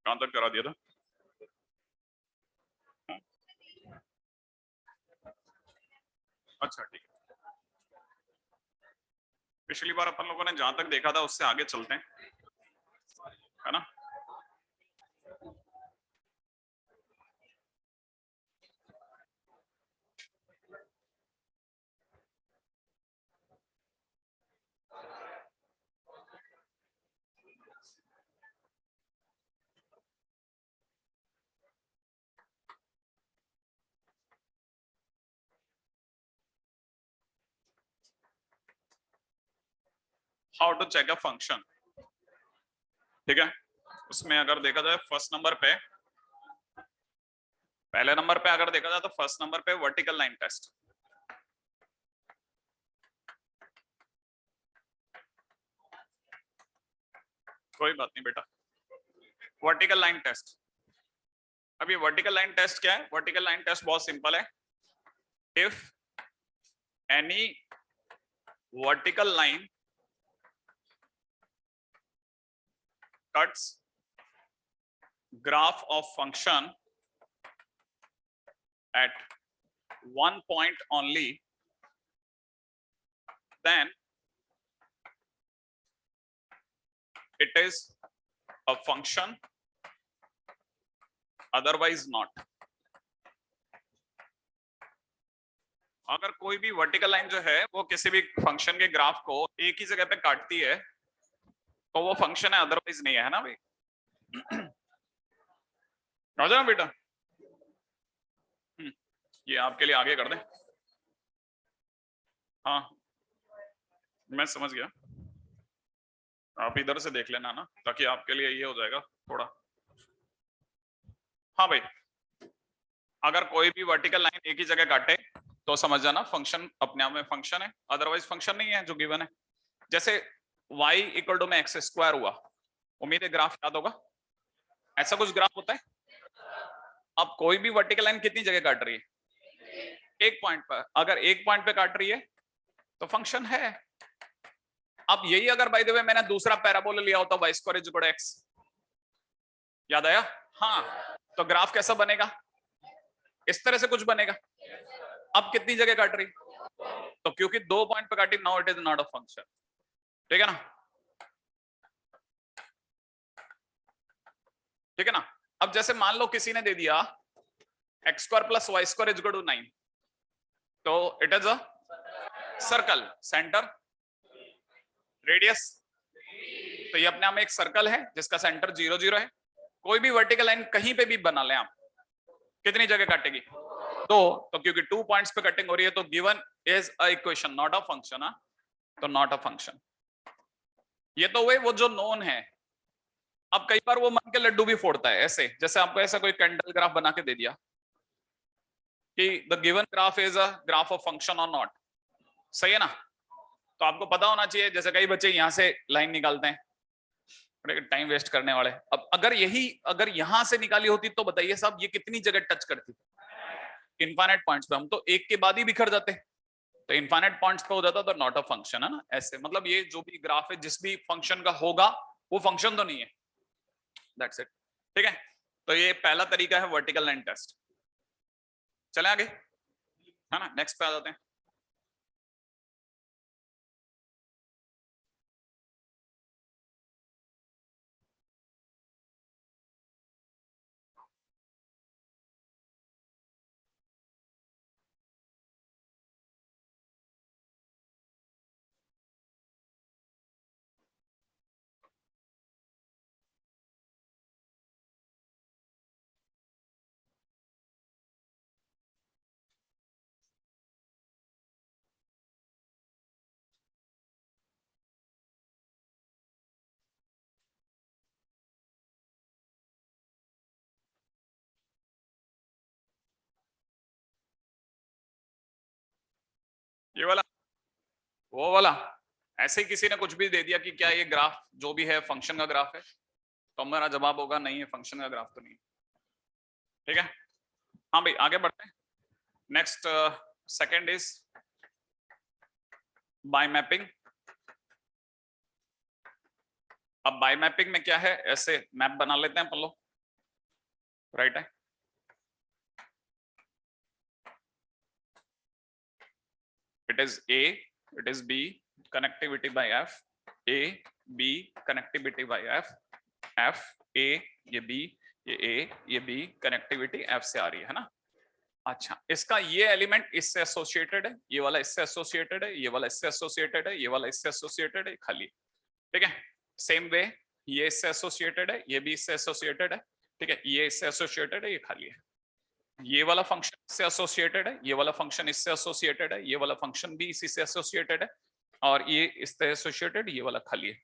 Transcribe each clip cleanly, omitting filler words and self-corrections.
कहां तक करा दिया था? अच्छा ठीक है, पिछली बार अपन लोगों ने जहां तक देखा था उससे आगे चलते हैं, है ना? How to check a function, ठीक है। उसमें अगर देखा जाए फर्स्ट नंबर पे, पहले नंबर पे अगर देखा जाए तो फर्स्ट नंबर पे वर्टिकल लाइन टेस्ट। कोई बात नहीं बेटा, वर्टिकल लाइन टेस्ट। अब ये वर्टिकल लाइन टेस्ट क्या है? वर्टिकल लाइन टेस्ट बहुत सिंपल है। If any vertical line cuts graph of function at one point only, then it is a function, otherwise not। अगर कोई भी वर्टिकल लाइन जो है वो किसी भी फंक्शन के ग्राफ को एक ही जगह पे काटती है तो वो फंक्शन है, अदरवाइज नहीं है, ना भाई? समझ रहे बेटा? ये आपके लिए आगे कर दें? हाँ मैं समझ गया, आप इधर से देख लेना ना, ताकि आपके लिए ये हो जाएगा थोड़ा। हाँ भाई, अगर कोई भी वर्टिकल लाइन एक ही जगह काटे तो समझ जाना फंक्शन अपने आप में फंक्शन है, अदरवाइज फंक्शन नहीं है जो गिवन है। जैसे y इक्वल टू में एक्स स्क्वायर हुआ, उम्मीद है ग्राफ याद होगा, ऐसा कुछ ग्राफ होता है। अब कोई भी वर्टिकल लाइन कितनी जगह काट रही है? एक पॉइंट पर। अगर एक पॉइंट पे काट रही है तो फंक्शन है। अब यही अगर बाय द वे मैंने दूसरा पैराबोला लिया होता y square is equal to x, याद आया? हाँ, तो ग्राफ कैसा बनेगा? इस तरह से कुछ बनेगा। अब कितनी जगह काट रही? तो क्योंकि दो पॉइंट पे काटी, now it is not a function, ठीक है ना? ठीक है ना? अब जैसे मान लो किसी ने दे दिया x square plus y square is equal to 9, तो it is a circle, centre radius, तो ये अपने आप में एक सर्कल है जिसका सेंटर 0 0 है। कोई भी वर्टिकल लाइन कहीं पे भी बना ले आप, कितनी जगह काटेगी? तो क्योंकि 2 पॉइंट्स पे कटिंग हो रही है तो given is a equation, not a function. तो नॉट अ फंक्शन, ये तो वही वो जो नोन है। अब कई बार वो मन के लड्डू भी फोड़ता है, ऐसे जैसे आपको ऐसा कोई कैंडल ग्राफ बना के दे दिया कि the given graph is a graph of function और नॉट, सही है ना? तो आपको पता होना चाहिए, जैसे कई बच्चे यहां से लाइन निकालते हैं, टाइम वेस्ट करने वाले। अब अगर यहां से निकाली होती तो बताइए साहब ये कितनी जगह टच करती? इनफाइनाइट पॉइंट्स पे। हम तो एक के बाद ही बिखर जाते, तो इनफाइनाइट पॉइंट्स पे हो जाता तो नॉट अ फंक्शन, है ना? ऐसे मतलब ये जो भी ग्राफ है जिस भी फंक्शन का होगा वो फंक्शन तो नहीं है, दैट्स इट। ठीक है, तो ये पहला तरीका है वर्टिकल लाइन टेस्ट। चले आगे, है ना? नेक्स्ट पे आ जाते हैं। ये वाला, वो वाला, ऐसे ही किसी ने कुछ भी दे दिया कि क्या ये ग्राफ जो भी है फंक्शन का ग्राफ है, तो मेरा जवाब होगा नहीं है, फंक्शन का ग्राफ तो नहीं है। ठीक है, हाँ भाई आगे बढ़ते हैं। Next second is by mapping. अब बाय मैपिंग में क्या है, ऐसे मैप बना लेते हैं अपन लोग। राइट है। It is A, it is B, connectivity by F, A B connectivity by F, F A, ये बी, ये ए, ये बी, कनेक्टिविटी एफ से आ रही है ना। अच्छा, इसका ये एलिमेंट इससे एसोसिएटेड है, ये वाला इससे एसोसिएटेड है, ये वाला इससे एसोसिएटेड है, ये वाला इससे एसोसिएटेड है, खाली। ठीक है, सेम वे ये इससे एसोसिएटेड है, ये भी इससे एसोसिएटेड है। ठीक है, ये इससे एसोसिएटेड है, ये खाली है। ये वाला फंक्शन इससे एसोसिएटेड है, ये वाला फंक्शन इससे एसोसिएटेड है, ये वाला फंक्शन भी इसी से एसोसिएटेड है, और ये इससे एसोसिएटेड, ये वाला खाली है।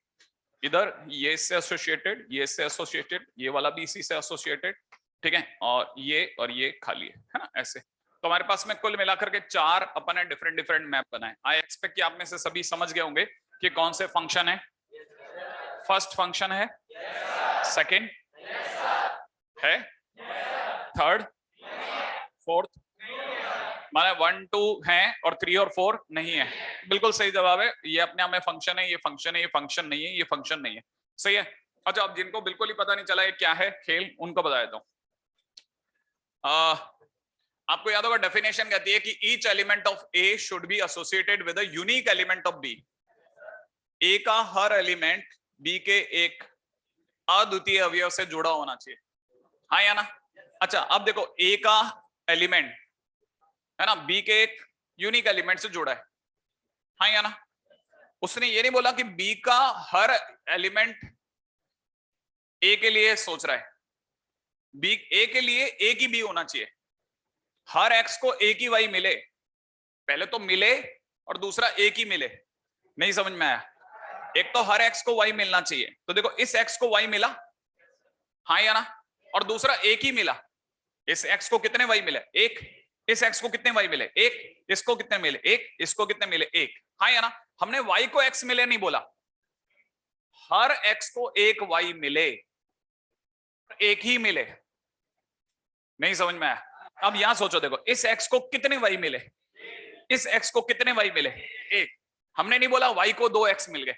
इधर ये इससे एसोसिएटेड, ये इससे एसोसिएटेड, ये वाला भी इसी से एसोसिएटेड। ठीक है, और ये खाली है ना, ऐसे। तो हमारे पास में कुल मिलाकर के 4 अपन ने डिफरेंट मैप बनाए। आई एक्सपेक्ट कि आप में से सभी समझ गए होंगे कि कौन से फंक्शन है। फर्स्ट फंक्शन है, सेकंड है, थर्ड, फोर्थ, माने 1 2 है और 3 और 4 नहीं है। बिल्कुल सही जवाब है। ये अपने आप में फंक्शन है, ये फंक्शन है, ये फंक्शन नहीं है, ये फंक्शन नहीं है। सही है। अच्छा, अब जिनको बिल्कुल ही पता नहीं चला ये क्या है खेल, उनको बता देता हूं। आपको याद होगा डेफिनेशन कहती है कि each element of A should be associated with a unique element of B. A का हर एलिमेंट बी के एक अद्वितीय अवयव से जुड़ा होना चाहिए, हाँ या ना। अच्छा, अब देखो ए का एलिमेंट है ना बी के एक यूनिक एलिमेंट से जुड़ा है, हाँ या ना। उसने ये नहीं बोला कि बी का हर एलिमेंट ए के लिए सोच रहा है, बी ए के लिए एक ही बी होना चाहिए। हर एक्स को एक ही वाई मिले, पहले तो मिले और दूसरा एक ही मिले। नहीं समझ में आया? एक तो हर एक्स को वाई मिलना चाहिए, तो देखो इस एक्स को वाई मिला, हाँ या ना, और दूसरा एक ही मिला। इस एक्स को कितने वाई मिले? एक। इस एक्स को कितने वाई मिले? एक। इसको कितने मिले? एक। इसको कितने मिले? एक, हाँ या ना। हमने वाई को एक्स मिले नहीं बोला, हर एक्स को एक वाई मिले, एक ही मिले। नहीं समझ में आया? अब यहां सोचो, देखो इस एक्स को कितने वाई मिले? इस एक्स को कितने वाई मिले? एक। हमने नहीं बोला वाई को 2 एक्स मिल गए।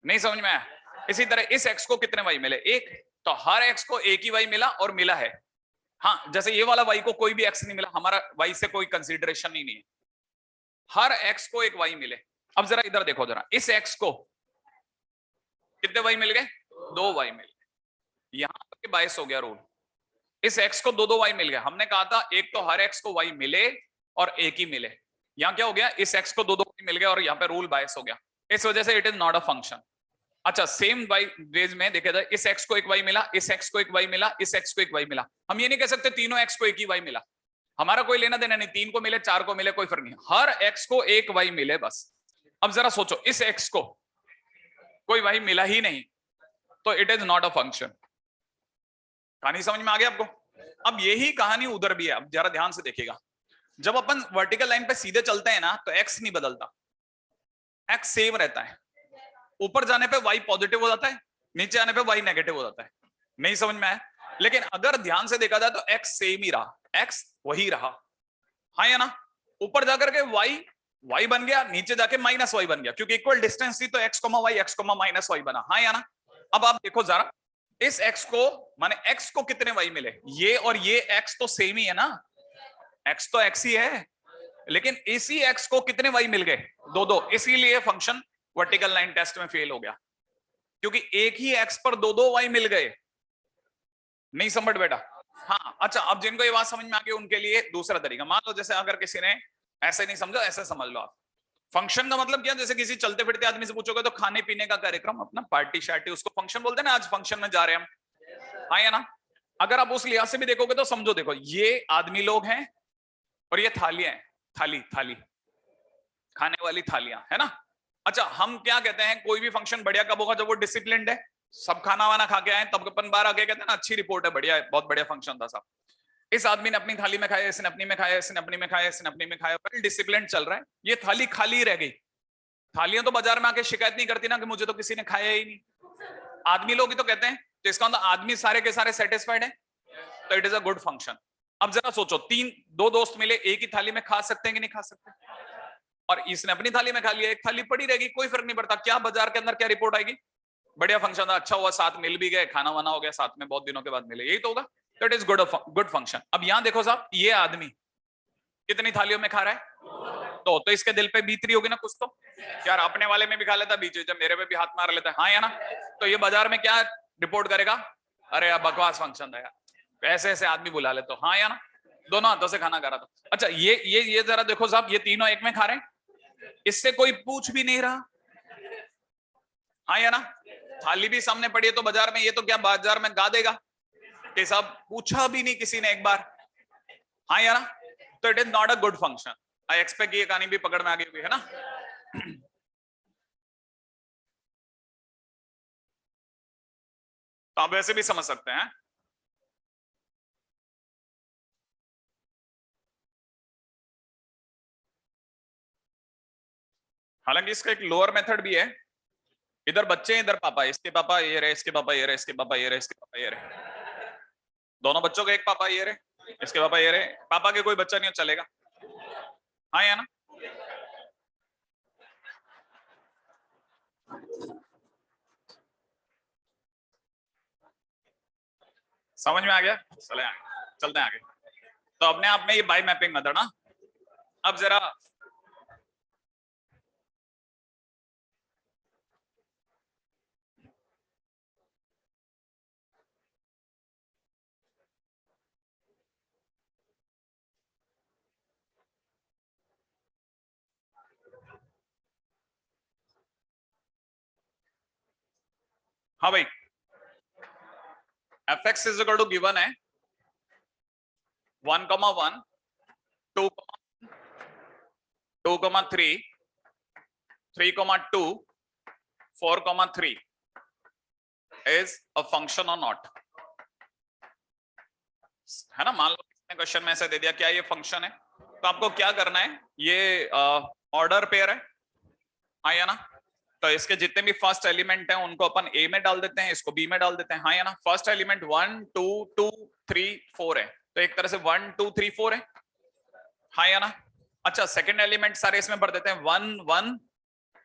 नहीं समझ में आया? इसी तरह इस एक्स को कितने वाई मिले? एक। तो हर एक्स को एक ही वाई मिला और मिला है। हाँ, जैसे ये वाला वाई को कोई भी एक्स नहीं मिला, हमारा वाई से कोई कंसीडरेशन ही नहीं है, हर एक्स को एक वाई मिले। अब जरा इधर देखो, जरा इस एक्स को कितने वाई मिल गए? 2 वाई मिल गए। यहां पर बायस हो गया रूल, इस एक्स को 2 वाई मिल गया। हमने कहा था एक तो हर एक्स को वाई मिले और एक ही मिले, यहां क्या हो गया? इस एक्स को 2 वाई मिल गया और यहां पे रूल बायस हो गया, इस वजह से it is not a function. अच्छा, सेम वेज में देखा जाए, इस एक्स को एक वाई मिला, इस एक्स को एक वाई मिला, इस एक्स को एक वाई मिला। हम ये नहीं कह सकते तीनों एक्स को एक ही वाई मिला, हमारा कोई लेना देना नहीं, 3 को मिले 4 को मिले कोई फर्क नहीं, हर एक्स को एक वाई मिले बस। अब जरा सोचो, इस एक्स को कोई वाई मिला ही नहीं, तो it is not a function. कहानी समझ में आ गया आपको? अब यही कहानी उधर भी है। अब जरा ध्यान से देखिएगा, जब अपन वर्टिकल लाइन पे सीधे चलते हैं ना, तो एक्स नहीं बदलता, एक्स सेम रहता है। ऊपर जाने पे वाई पॉजिटिव हो जाता है, नीचे आने पे वाई नेगेटिव हो जाता है। नहीं समझ में आया? लेकिन अगर ध्यान से देखा जाए तो एक्स सेम ही रहा, एक्स वही रहा, हाँ या ना। ऊपर जाकर के वाई बन गया, नीचे जाके माइनस वाई बन गया, क्योंकि इक्वल डिस्टेंस थी तो x comma y, x comma minus y बना, हाँ या ना। अब आप देखो जरा, इस एक्स को माने एक्स को कितने वाई मिले? ये और ये एक्स तो सेम ही है ना, एक्स तो एक्स ही है, लेकिन इसी एक्स को कितने वाई मिल गए? 2। इसीलिए फंक्शन वर्टिकल लाइन टेस्ट में फेल हो गया, क्योंकि एक ही एक्स पर 2 वाई मिल गए। नहीं समझ बेटा? हाँ। अच्छा, अब जिनको ये बात समझ में आ गई उनके लिए दूसरा तरीका, मान लो जैसे अगर किसी ने ऐसे नहीं समझा, ऐसे समझ लो आप। फंक्शन का मतलब क्या? जैसे किसी चलते फिरते आदमी से पूछोगे तो खाने पीने का कार्यक्रम, अपना पार्टी शार्टी, उसको फंक्शन बोलते हैं ना, आज फंक्शन में जा रहे हैं हम, हाँ या ना। अगर आप उस लिहाज से भी देखोगे तो समझो, देखो ये आदमी लोग हैं और ये थालियां हैं, थाली खाने वाली थालियां है ना। अच्छा, हम क्या कहते हैं, कोई भी फंक्शन बढ़िया कब होगा? जब वो डिसिप्लिन्ड है, सब खाना वाना खा के आए, तब अपन बाहर आके कहते हैं ना अच्छी रिपोर्ट है, बढ़िया है, बहुत बढ़िया फंक्शन था साहब। इस आदमी ने अपनी थाली में खाया, इसने अपनी में खाया, इसने अपनी में खाया, इसने अपनी में खाया, वेल डिसिप्लिन चल रहा है। ये थाली खाली रह गई। थालियां तो बाजार में आके शिकायत नहीं करती ना कि मुझे तो किसी ने खाया ही नहीं। आदमी लोग ही तो कहते हैं, तो इसका मतलब आदमी सारे के सारे सेटिस्फाइड है, तो it is a good function. अब जरा सोचो, 2 दोस्त मिले, एक ही थाली में खा सकते हैं कि नहीं खा सकते? और इसने अपनी थाली में खा लिया, एक थाली पड़ी रहेगी, कोई फर्क नहीं पड़ता। क्या बाजार के अंदर क्या रिपोर्ट आएगी? बढ़िया फंक्शन था, अच्छा हुआ, साथ मिल भी गए, खाना वाना हो गया साथ में, बहुत दिनों के बाद मिले, यही तो होगा। तो इट इज गुड फंक्शन। अब यहां देखो साहब, ये आदमी कितनी थालियों में खा रहा है? तो इसके दिल पे बीत रही होगी ना कुछ तो, यार अपने वाले में भी खा लेता बीच, जब मेरे पे भी हाथ मार लेता है, हाँ या ना? तो ये बाजार में क्या रिपोर्ट करेगा? अरे यार बकवास फंक्शन है यार, ऐसे ऐसे आदमी बुला ले, तो हाँ या ना? दोनों हाथों से खाना खा रहा था। अच्छा ये जरा देखो साहब, ये तीनों एक में खा रहे हैं, इससे कोई पूछ भी नहीं रहा, हाँ या ना? थाली भी सामने पड़ी है तो बाजार में, ये तो क्या बाजार में गा देगा कि साहब पूछा भी नहीं किसी ने एक बार, हाँ या ना? तो it is not a good function. I expect ये कहानी भी पकड़ में आ गई हुई है ना? तो आप वैसे भी समझ सकते हैं। हालांकि इसका एक लोअर मेथड भी है, इधर बच्चे इधर पापा, इसके पापा ये रहे, इसके पापा ये रहे, इसके पापा ये रहे, इसके पापा ये रहे, दोनों बच्चों के एक पापा ये रहे, इसके पापा ये रहे, पापा के कोई बच्चा नहीं चलेगा, हाँ या ना? समझ में आ गया? चले आगे, चलते हैं आगे। तो अपने आप में ये बाई मैपिंग मेथड ना, अब जरा हाँ भाई, F x is equal to given है 1,1 2,3 3,2 4,3 is a function or not, है ना? मान लो क्वेश्चन में ऐसे दे दिया क्या ये फंक्शन है, तो आपको क्या करना है, ये ऑर्डर पेयर है, हाँ या ना? तो इसके जितने भी फर्स्ट एलिमेंट हैं उनको अपन ए में डाल देते हैं, इसको बी में डाल देते हैं, हाँ या ना? फर्स्ट एलिमेंट 1 2 2 3 4 है, तो एक तरह से 1 2 3 4 है, हाँ या ना? अच्छा सेकंड एलिमेंट सारे इसमें भर देते हैं, 1 1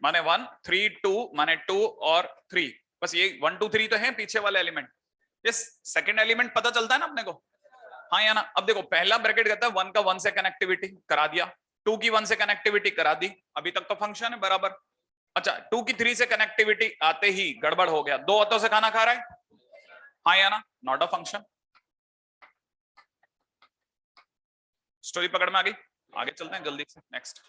माने 1 3 2 माने 2 और 3, बस ये 1 2 3 तो है पीछे वाले एलिमेंट, ये सेकंड एलिमेंट पता चलता है ना अपने को, हाँ या ना? अब देखो पहला ब्रैकेट कहता है 1 का 1 से कनेक्टिविटी करा दिया, 2 की 1 से कनेक्टिविटी करा दी, अभी तक तो फंक्शन है बराबर। अच्छा 2 की 3 से कनेक्टिविटी आते ही गड़बड़ हो गया, दो हाथों से खाना खा रहा है, हाँ या ना? Not a function. स्टोरी पकड़ में आ गई? आगे चलते हैं जल्दी से, नेक्स्ट।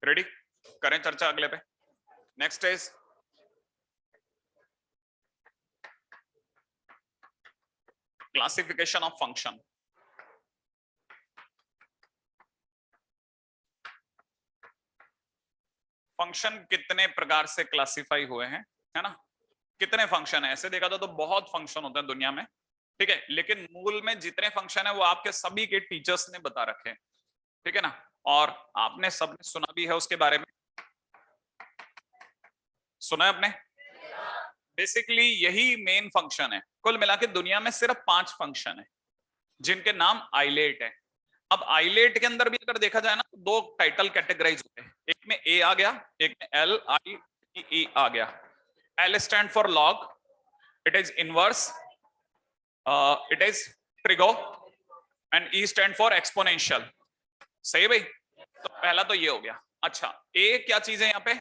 रेडी? करें चर्चा अगले पे। Next is classification of function. Function कितने प्रकार से क्लासिफाई हुए हैं, है ना? कितने फंक्शन है? ऐसे देखा तो बहुत फंक्शन होते हैं दुनिया में, ठीक है, लेकिन मूल में जितने फंक्शन है वो आपके सभी के टीचर्स ने बता रखे हैं, ठीक है ना? और आपने सबने सुना भी है उसके बारे में, सुना है आपने? बेसिकली यही मेन फंक्शन है। कुल मिला के दुनिया में सिर्फ 5 फंक्शन है जिनके नाम आइलेट है। अब आइलेट के अंदर भी अगर देखा जाए ना तो दो टाइटल कैटेगराइज होते हैं, एक में ए आ गया, एक में एल आई ई आ गया। L stand for log, it is inverse, it is trigo, and E stand for exponential. सही भाई? तो पहला तो ये हो गया। अच्छा ए क्या चीज है यहाँ पे?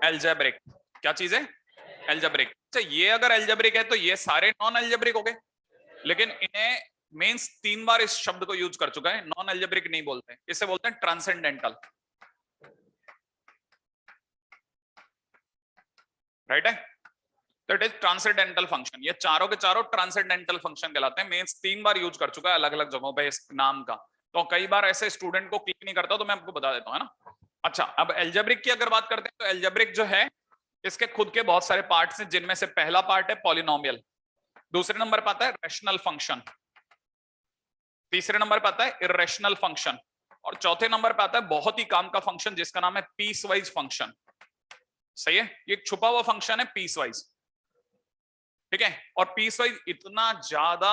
एल्जेब्रिक। क्या चीज है? एल्जेब्रिक। अच्छा ये अगर एल्जेब्रिक है तो ये सारे नॉन एल्जेब्रिक हो गए, लेकिन इन्हें मेंस 3 बार इस शब्द को यूज कर चुका है, नॉन एल्जेब्रिक नहीं बोलते, इसे बोलते हैं ट्रांसेंडेंटल, राइट है? तो इट इज ट्रांसेंडेंटल फंक्शन। ये चारों के चारों ट्रांसेंडेंटल फंक्शन कहलाते हैं। मेंस 3 बार यूज कर चुका है अलग अलग जगहों पे इस नाम का, तो कई बार ऐसे स्टूडेंट को क्लिक नहीं करता, तो मैं आपको बता देता हूं, है ना? अच्छा अब एल्जेब्रिक की अगर बात करते हैं तो एल्जेब्रिक जो है इसके खुद के बहुत सारे पार्ट्स हैं, जिनमें से पहला पार्ट है पॉलिनोमियल, दूसरे नंबर पर आता है रैशनल फंक्शन, तीसरे नंबर पर आता है इर्रेशनल फंक्शन, और और चौथे नंबर पे आता है बहुत ही काम का फंक्शन जिसका नाम है पीस वाइज फंक्शन। सही है, ये एक छुपा हुआ फंक्शन है पीस वाइज, ठीक है। और पीस वाइज इतना ज्यादा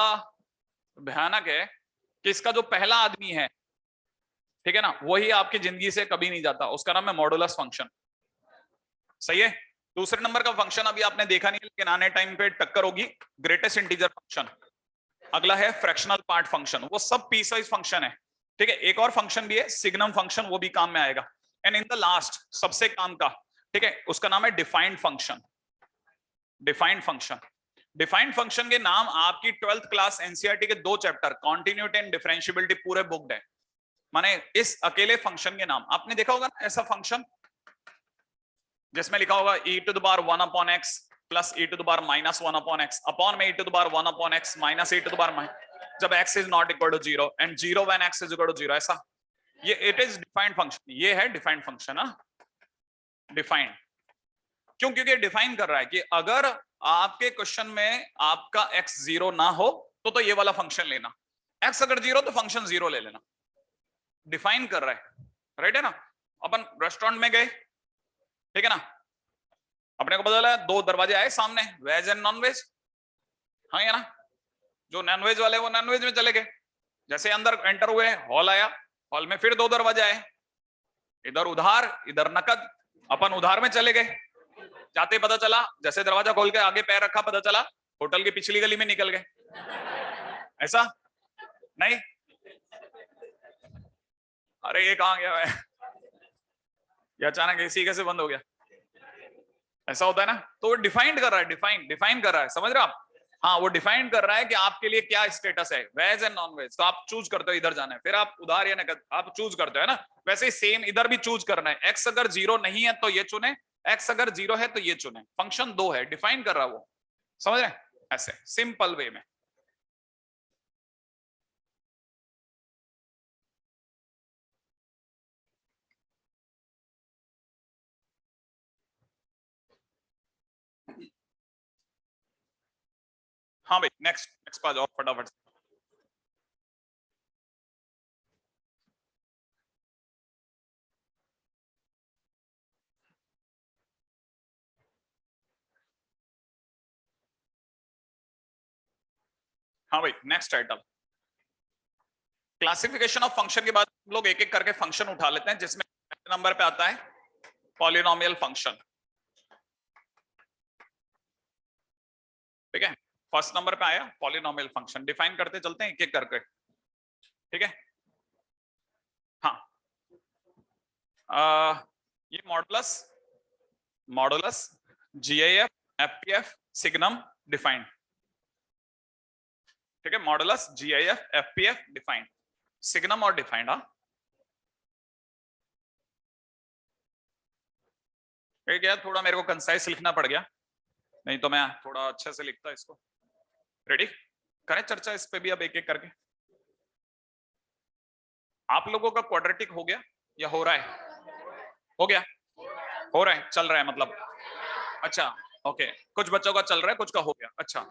भयानक है कि इसका जो पहला आदमी है, ठीक है ना, वही आपकी जिंदगी से कभी नहीं जाता, उसका नाम है मॉडुलस फंक्शन। सही है। दूसरे नंबर का फंक्शन अभी आपने देखा नहीं, लेकिन आने टाइम पे टक्कर होगी, ग्रेटेस्ट इंटीजर फंक्शन। अगला है फ्रैक्शनल पार्ट फंक्शन, वो सब पीस वाइज फंक्शन है, ठीक है। एक और फंक्शन भी है सिग्नम फंक्शन, वो भी काम में आएगा। एंड इन द लास्ट सबसे काम का, ठीक है, उसका नाम है defined function. Defined function, defined function के नाम आपकी 12th क्लास एनसीईआरटी के 2 चैप्टर कॉन्टिन्यूटी एंड डिफरेंशियबिलिटी पूरे बुक्ड है। माने इस अकेले फंक्शन के नाम आपने देखा होगा ना, ऐसा फंक्शन जिसमें लिखा होगा e to the power 1 upon x plus e to the power minus 1 upon x upon में e to the power 1 upon x minus e to the power जब x is not equal to 0 and 0 when x is equal to 0, ऐसा। ये it is defined function, ये है defined function. Defined क्यों? क्योंकि define कर रहा है कि अगर आपके क्वेश्चन में आपका x 0 ना हो तो ये वाला फंक्शन लेना, x अगर 0 तो फंक्शन 0 ले लेना। डिफाइन कर रहा है, राइट है ना। अपन रेस्टोरेंट में गए, ठीक है ना, अपने को पता चला 2 दरवाजे आए सामने, वेज एंड नॉन वेज, हाँ या ना। जो नॉन वेज वाले वो नॉन वेज में चले गए, जैसे अंदर एंटर हुए हॉल आया, हॉल में फिर 2 दरवाजे आए, इधर उधार इधर नकद, अपन उधार में चले गए। जाते पता चला जैसे दरवाजा खोल के आगे पैर रखा, पता चला होटल की पिछली गली में निकल गए। ऐसा नहीं, अरे ये कहां गया है, ये अचानक एसी कैसे बंद हो गया, ऐसा होता है ना। तो वो डिफाइंड कर रहा है, डिफाइन कर रहा है, समझ रहे हो आप। हाँ, वो डिफाइन कर रहा है कि आपके लिए क्या स्टेटस है, वेज एंड नॉन वेज। तो आप चूज करते हो इधर जाना है, फिर आप उधार या नकद आप चूज करते हो, है ना। वैसे ही सेम इधर भी चूज करना है, एक्स अगर 0 नहीं है तो ये चुने, एक्स अगर 0 है तो ये चुने। फंक्शन 2 है, डिफाइन कर रहा है वो, समझ रहे हैं, ऐसे सिंपल वे में। हाँ भाई, नेक्स्ट पा जाओ फटाफट। हाँ भाई, next item classification of function के बाद हम लोग एक एक करके फंक्शन उठा लेते हैं, जिसमें पहले नंबर पे आता है पॉलिनोमियल फंक्शन, ठीक है। फर्स्ट नंबर पे आया पॉलिनोमियल फंक्शन, डिफाइन करते चलते हैं एक एक करके, ठीक है। हाँ, ये मॉडुलस जीआईएफ एफपीएफ सिग्नम डिफाइंड, ठीक है। मॉडुलस जीआईएफ एफपीएफ डिफाइंड, सिग्नम और डिफाइंड। हाँ, क्या थोड़ा मेरे को कंसाइज लिखना पड़ गया, नहीं तो मैं थोड़ा अच्छे से लिखता इसको। रेडी करें चर्चा इस पे भी अब एक एक करके। आप लोगों का क्वाड्रेटिक हो गया या हो रहा है? हो गया, हो रहा है, चल रहा है मतलब। अच्छा ओके, कुछ बच्चों का चल रहा है, कुछ का हो गया। अच्छा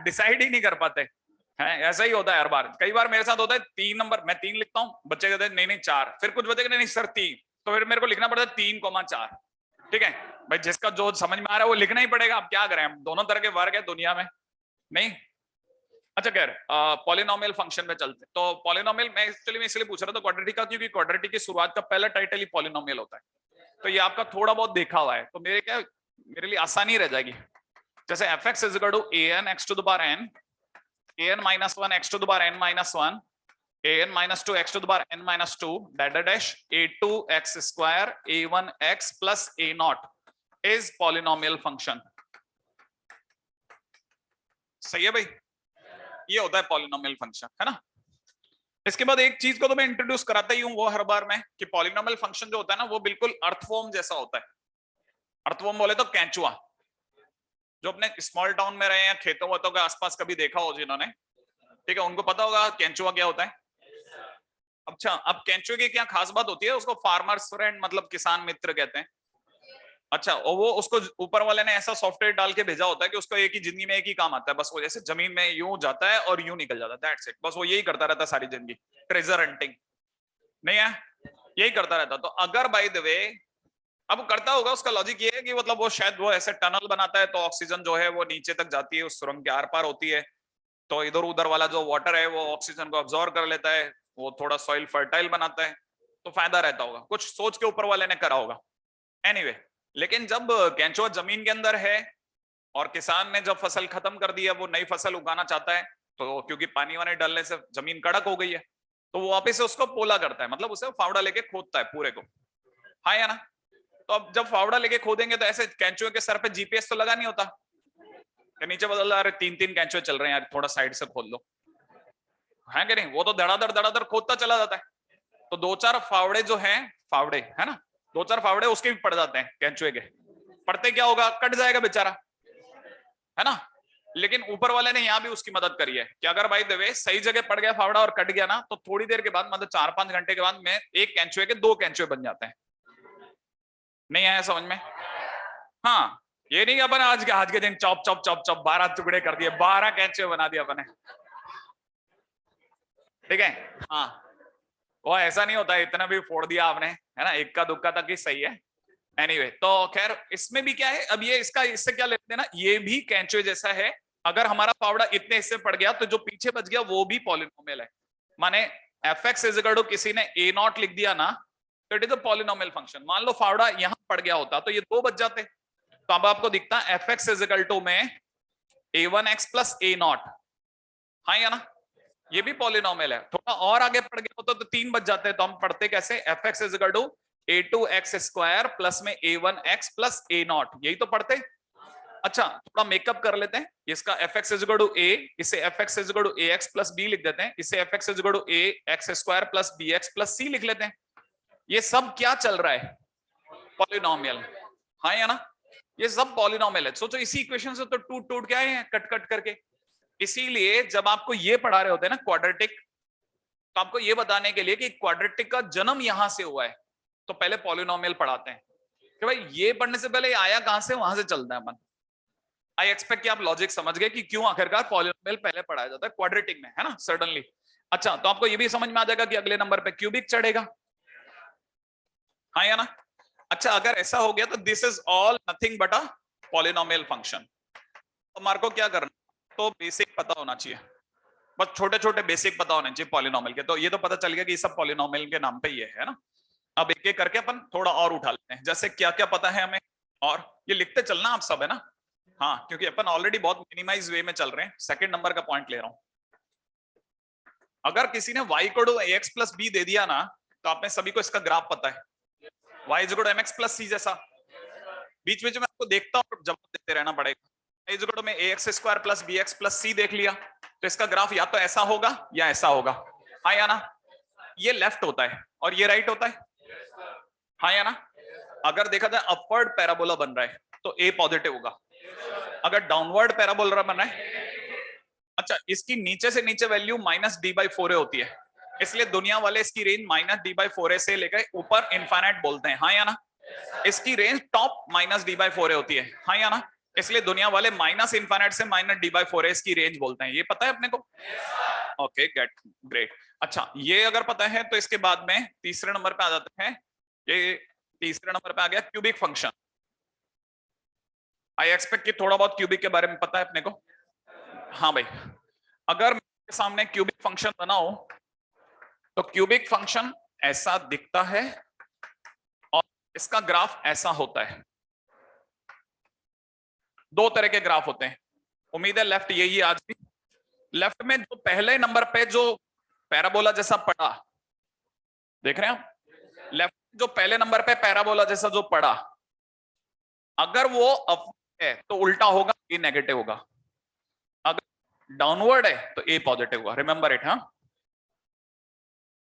डिसाइड ही नहीं कर पाते हैं, ऐसा ही होता है हर बार। कई बार मेरे साथ होता है 3 नंबर, मैं 3 लिखता हूँ, बच्चे कहते हैं नहीं 4, फिर कुछ बच्चे कहते नहीं सर 3, तो फिर मेरे को लिखना पड़ता है 3,4, ठीक है भाई। जिसका जो समझ में आ रहा है वो लिखना ही पड़ेगा, अब क्या करें, हम दोनों तरह के वर्ग है दुनिया में, नहीं। अच्छा कह रहे पॉलिनोमियल फंक्शन में चलते, तो पॉलिनोमियल मैं एक्चुअली इसलिए पूछ रहा था क्वाड्रेटिक का, क्योंकि क्वाड्रेटिक की शुरुआत का पहला टाइटल ही पॉलिनोमियल होता है, तो ये आपका थोड़ा बहुत देखा हुआ है, तो मेरे लिए आसानी रह जाएगी। जैसे fx is equal to an x to the power n, an minus 1 x to the power n minus 1, an minus 2 x to the power n minus 2, dash a2 x square a1 x plus a naught is polynomial function। सही है भाई, ये होता है polynomial function, है ना। इसके बाद एक चीज को तो मैं इंट्रोड्यूस कराता ही हूँ वो हर बार में, कि पॉलिनोमियल फंक्शन जो होता है ना वो बिल्कुल अर्थवॉर्म जैसा होता है। अर्थवॉर्म बोले तो कैंचुआ, जो अपने स्मॉल टाउन में रहे हैं, खेतों वतों के आसपास कभी देखा हो जिन्होंने, ठीक है, उनको पता होगा कैंचुआ क्या होता है। अच्छा, अब कैंचुए की क्या खास बात होती है, उसको फार्मर्स फ्रेंड मतलब किसान मित्र कहते हैं। अच्छा, और वो उसको ऊपर वाले ने ऐसा सॉफ्टवेयर डाल के भेजा होता है कि उसको एक ही जिंदगी में एक ही काम आता है, बस वो जैसे जमीन में यूं जाता है और यूं निकल जाता है, दैट्स इट, बस वो यही करता रहता है सारी जिंदगी, ट्रेजर हंटिंग। नहीं है, यही करता रहता। तो अगर बाय द वे अब करता होगा, उसका लॉजिक ये है कि मतलब वो शायद वो ऐसे टनल बनाता है तो ऑक्सीजन जो है वो नीचे तक जाती है, उस सुरंग के आर पार होती है, तो इधर उधर वाला जो वाटर है वो ऑक्सीजन को अब्सॉर्ब कर लेता है, वो थोड़ा सॉइल फर्टाइल बनाता है, तो फायदा रहता होगा, कुछ सोच के ऊपर वाले ने करा होगा। एनीवे लेकिन जब केंचुआ जमीन के अंदर है और किसान ने जब फसल खत्म कर दी है, वो नई फसल उगाना चाहता है, तो क्योंकि पानी वानी डालने से जमीन कड़क हो गई है, तो वो वापिस से उसको पोला करता है, मतलब उसे फावड़ा लेके खोदता है पूरे को, हाँ या ना। तो अब जब फावड़ा लेके खोदेंगे तो ऐसे कैंचुए के सर पे जीपीएस तो लगा नहीं होता कि नीचे बदल, अरे तीन तीन कैंचुए चल रहे हैं यार, थोड़ा साइड से खोल लो, है कि नहीं, वो तो धड़ाधड़ खोदता चला जाता है। तो दो चार फावड़े जो हैं, फावड़े है ना, दो चार फावड़े उसके भी पड़ जाते हैं कैंचुए के, पड़ते क्या होगा, कट जाएगा बेचारा, है ना। लेकिन ऊपर वाले ने यहाँ भी उसकी मदद करी है कि अगर भाई देवे सही जगह पड़ गया फावड़ा और कट गया ना, तो थोड़ी देर के बाद मतलब 4-5 घंटे के बाद में एक कैंचुए के 2 कैंचुए बन जाते हैं। नहीं आया समझ में? हाँ, ये नहीं अपन आज के दिन चॉप चॉप चॉप चॉप 12 टुकड़े कर दिए, 12 कैंचुए बना दिया अपने, ठीक है। हाँ, वो ऐसा नहीं होता है, इतना भी फोड़ दिया आपने, है ना, इक्का दुक्का तक ही सही है। एनीवे तो खैर इसमें भी क्या है, अब ये इसका इससे क्या लेते हैं ना, ये भी कैंचुए जैसा है। अगर हमारा फावड़ा इतने हिस्से पड़ गया तो जो पीछे बच गया वो भी पॉलिनोमियल है, माने fx इज इक्वल टू किसी ने a नॉट लिख दिया ना, तो it is a polynomial function. मान लो फावड़ा यहां पड़ गया होता तो ये 2 बच जाते, तो अब आपको दिखता है fx इज इक्वल टू में a1x प्लस a नॉट, हाँ या ना, ये भी पॉलिनोमियल है। थोड़ा और आगे पड़ गया होता तो 3 बच जाते, तो हम पढ़ते कैसे, fx is equal to a2x square plus में a1x प्लस a नॉट, यही तो पढ़ते। अच्छा थोड़ा मेकअप कर लेते हैं, इसका fx is equal to a, इसे fx is equal to ax plus b लिख देते हैं, इसे fx is equal to ax square plus bx plus c लिख लेते हैं। ये सब क्या चल रहा है, पॉलिनोमियल, हाँ या ना, ये सब पॉलिनोमियल है। सोचो इसी इक्वेशन से तो टूट टूट के आए हैं कट कट करके। इसीलिए जब आपको ये पढ़ा रहे होते हैं ना क्वाड्रेटिक, तो आपको ये बताने के लिए कि क्वाड्रेटिक का जन्म यहां से हुआ है, तो पहले पॉलिनोमियल पढ़ाते हैं कि भाई ये पढ़ने से पहले आया कहां से, वहां से चलता है अपन। आई एक्सपेक्ट कि आप लॉजिक समझ गए कि क्यों आखिरकार पॉलिनोमियल पहले पढ़ाया जाता है क्वाड्रेटिक में, है ना, सडनली। अच्छा तो आपको ये भी समझ में आ जाएगा कि अगले नंबर पे क्यूबिक चढ़ेगा, हाँ या ना। अच्छा अगर ऐसा हो गया तो this is all nothing but a polynomial function. तो हमारे को क्या करना, तो बेसिक पता होना चाहिए, बस छोटे छोटे बेसिक पता होने चाहिए पॉलिनोमियल के। तो ये तो पता चल गया कि ये सब पॉलिनोमियल के नाम पे ही है ना। अब एक एक करके अपन थोड़ा और उठा लेते हैं, जैसे क्या क्या पता है हमें, और ये लिखते चलना आप सब, है ना। हाँ क्योंकि अपन ऑलरेडी बहुत मिनिमाइज वे में चल रहे हैं, सेकंड नंबर का पॉइंट ले रहा हूं। अगर किसी ने y को ax प्लस बी दे दिया ना, तो आपने सभी को इसका ग्राफ पता है, y is equal to mx plus c जैसा। बीच बीच में आपको देखता और जवाब देते रहना पड़ेगा। y इज इक्वल टू में ax square plus bx plus c देख लिया, तो इसका ग्राफ या तो ऐसा होगा या ऐसा होगा, हाँ या ना। ये लेफ्ट होता है और ये राइट होता है, हाँ या ना। अगर देखा जाए अपवर्ड पैराबोला बन रहा है तो a पॉजिटिव होगा, अगर डाउनवर्ड पैराबोला बन रहा है, अच्छा इसकी नीचे से नीचे वैल्यू -d/4a होती है, इसलिए दुनिया वाले इसकी रेंज -d/4a से लेकर ऊपर इनफाइनाइट बोलते हैं, हाँ या ना। इसकी रेंज टॉप -d/4a होती है, हाँ या ना, इसलिए दुनिया वाले माइनस इनफाइनाइट से -d/4a इसकी रेंज बोलते हैं। ये पता है अपने को? Okay get great. अच्छा ये अगर पता है तो इसके बाद में तीसरे नंबर पे आ जाते हैं। ये तीसरे नंबर पे आ गया क्यूबिक फंक्शन। आई एक्सपेक्ट कि थोड़ा बहुत क्यूबिक के बारे में पता है अपने को। हाँ भाई, अगर मेरे सामने क्यूबिक फंक्शन बनाओ तो क्यूबिक फंक्शन ऐसा दिखता है और इसका ग्राफ ऐसा होता है। 2 तरह के ग्राफ होते हैं, उम्मीद है लेफ्ट यही आज भी। लेफ्ट में जो पहले नंबर पे जो पैराबोला जैसा पड़ा, देख रहे हैं आप, लेफ्ट जो पहले नंबर पे पैराबोला जैसा जो पड़ा, अगर वो अप है तो उल्टा होगा, ए नेगेटिव होगा, अगर डाउनवर्ड है तो ए पॉजिटिव होगा। रिमेंबर इट, हाँ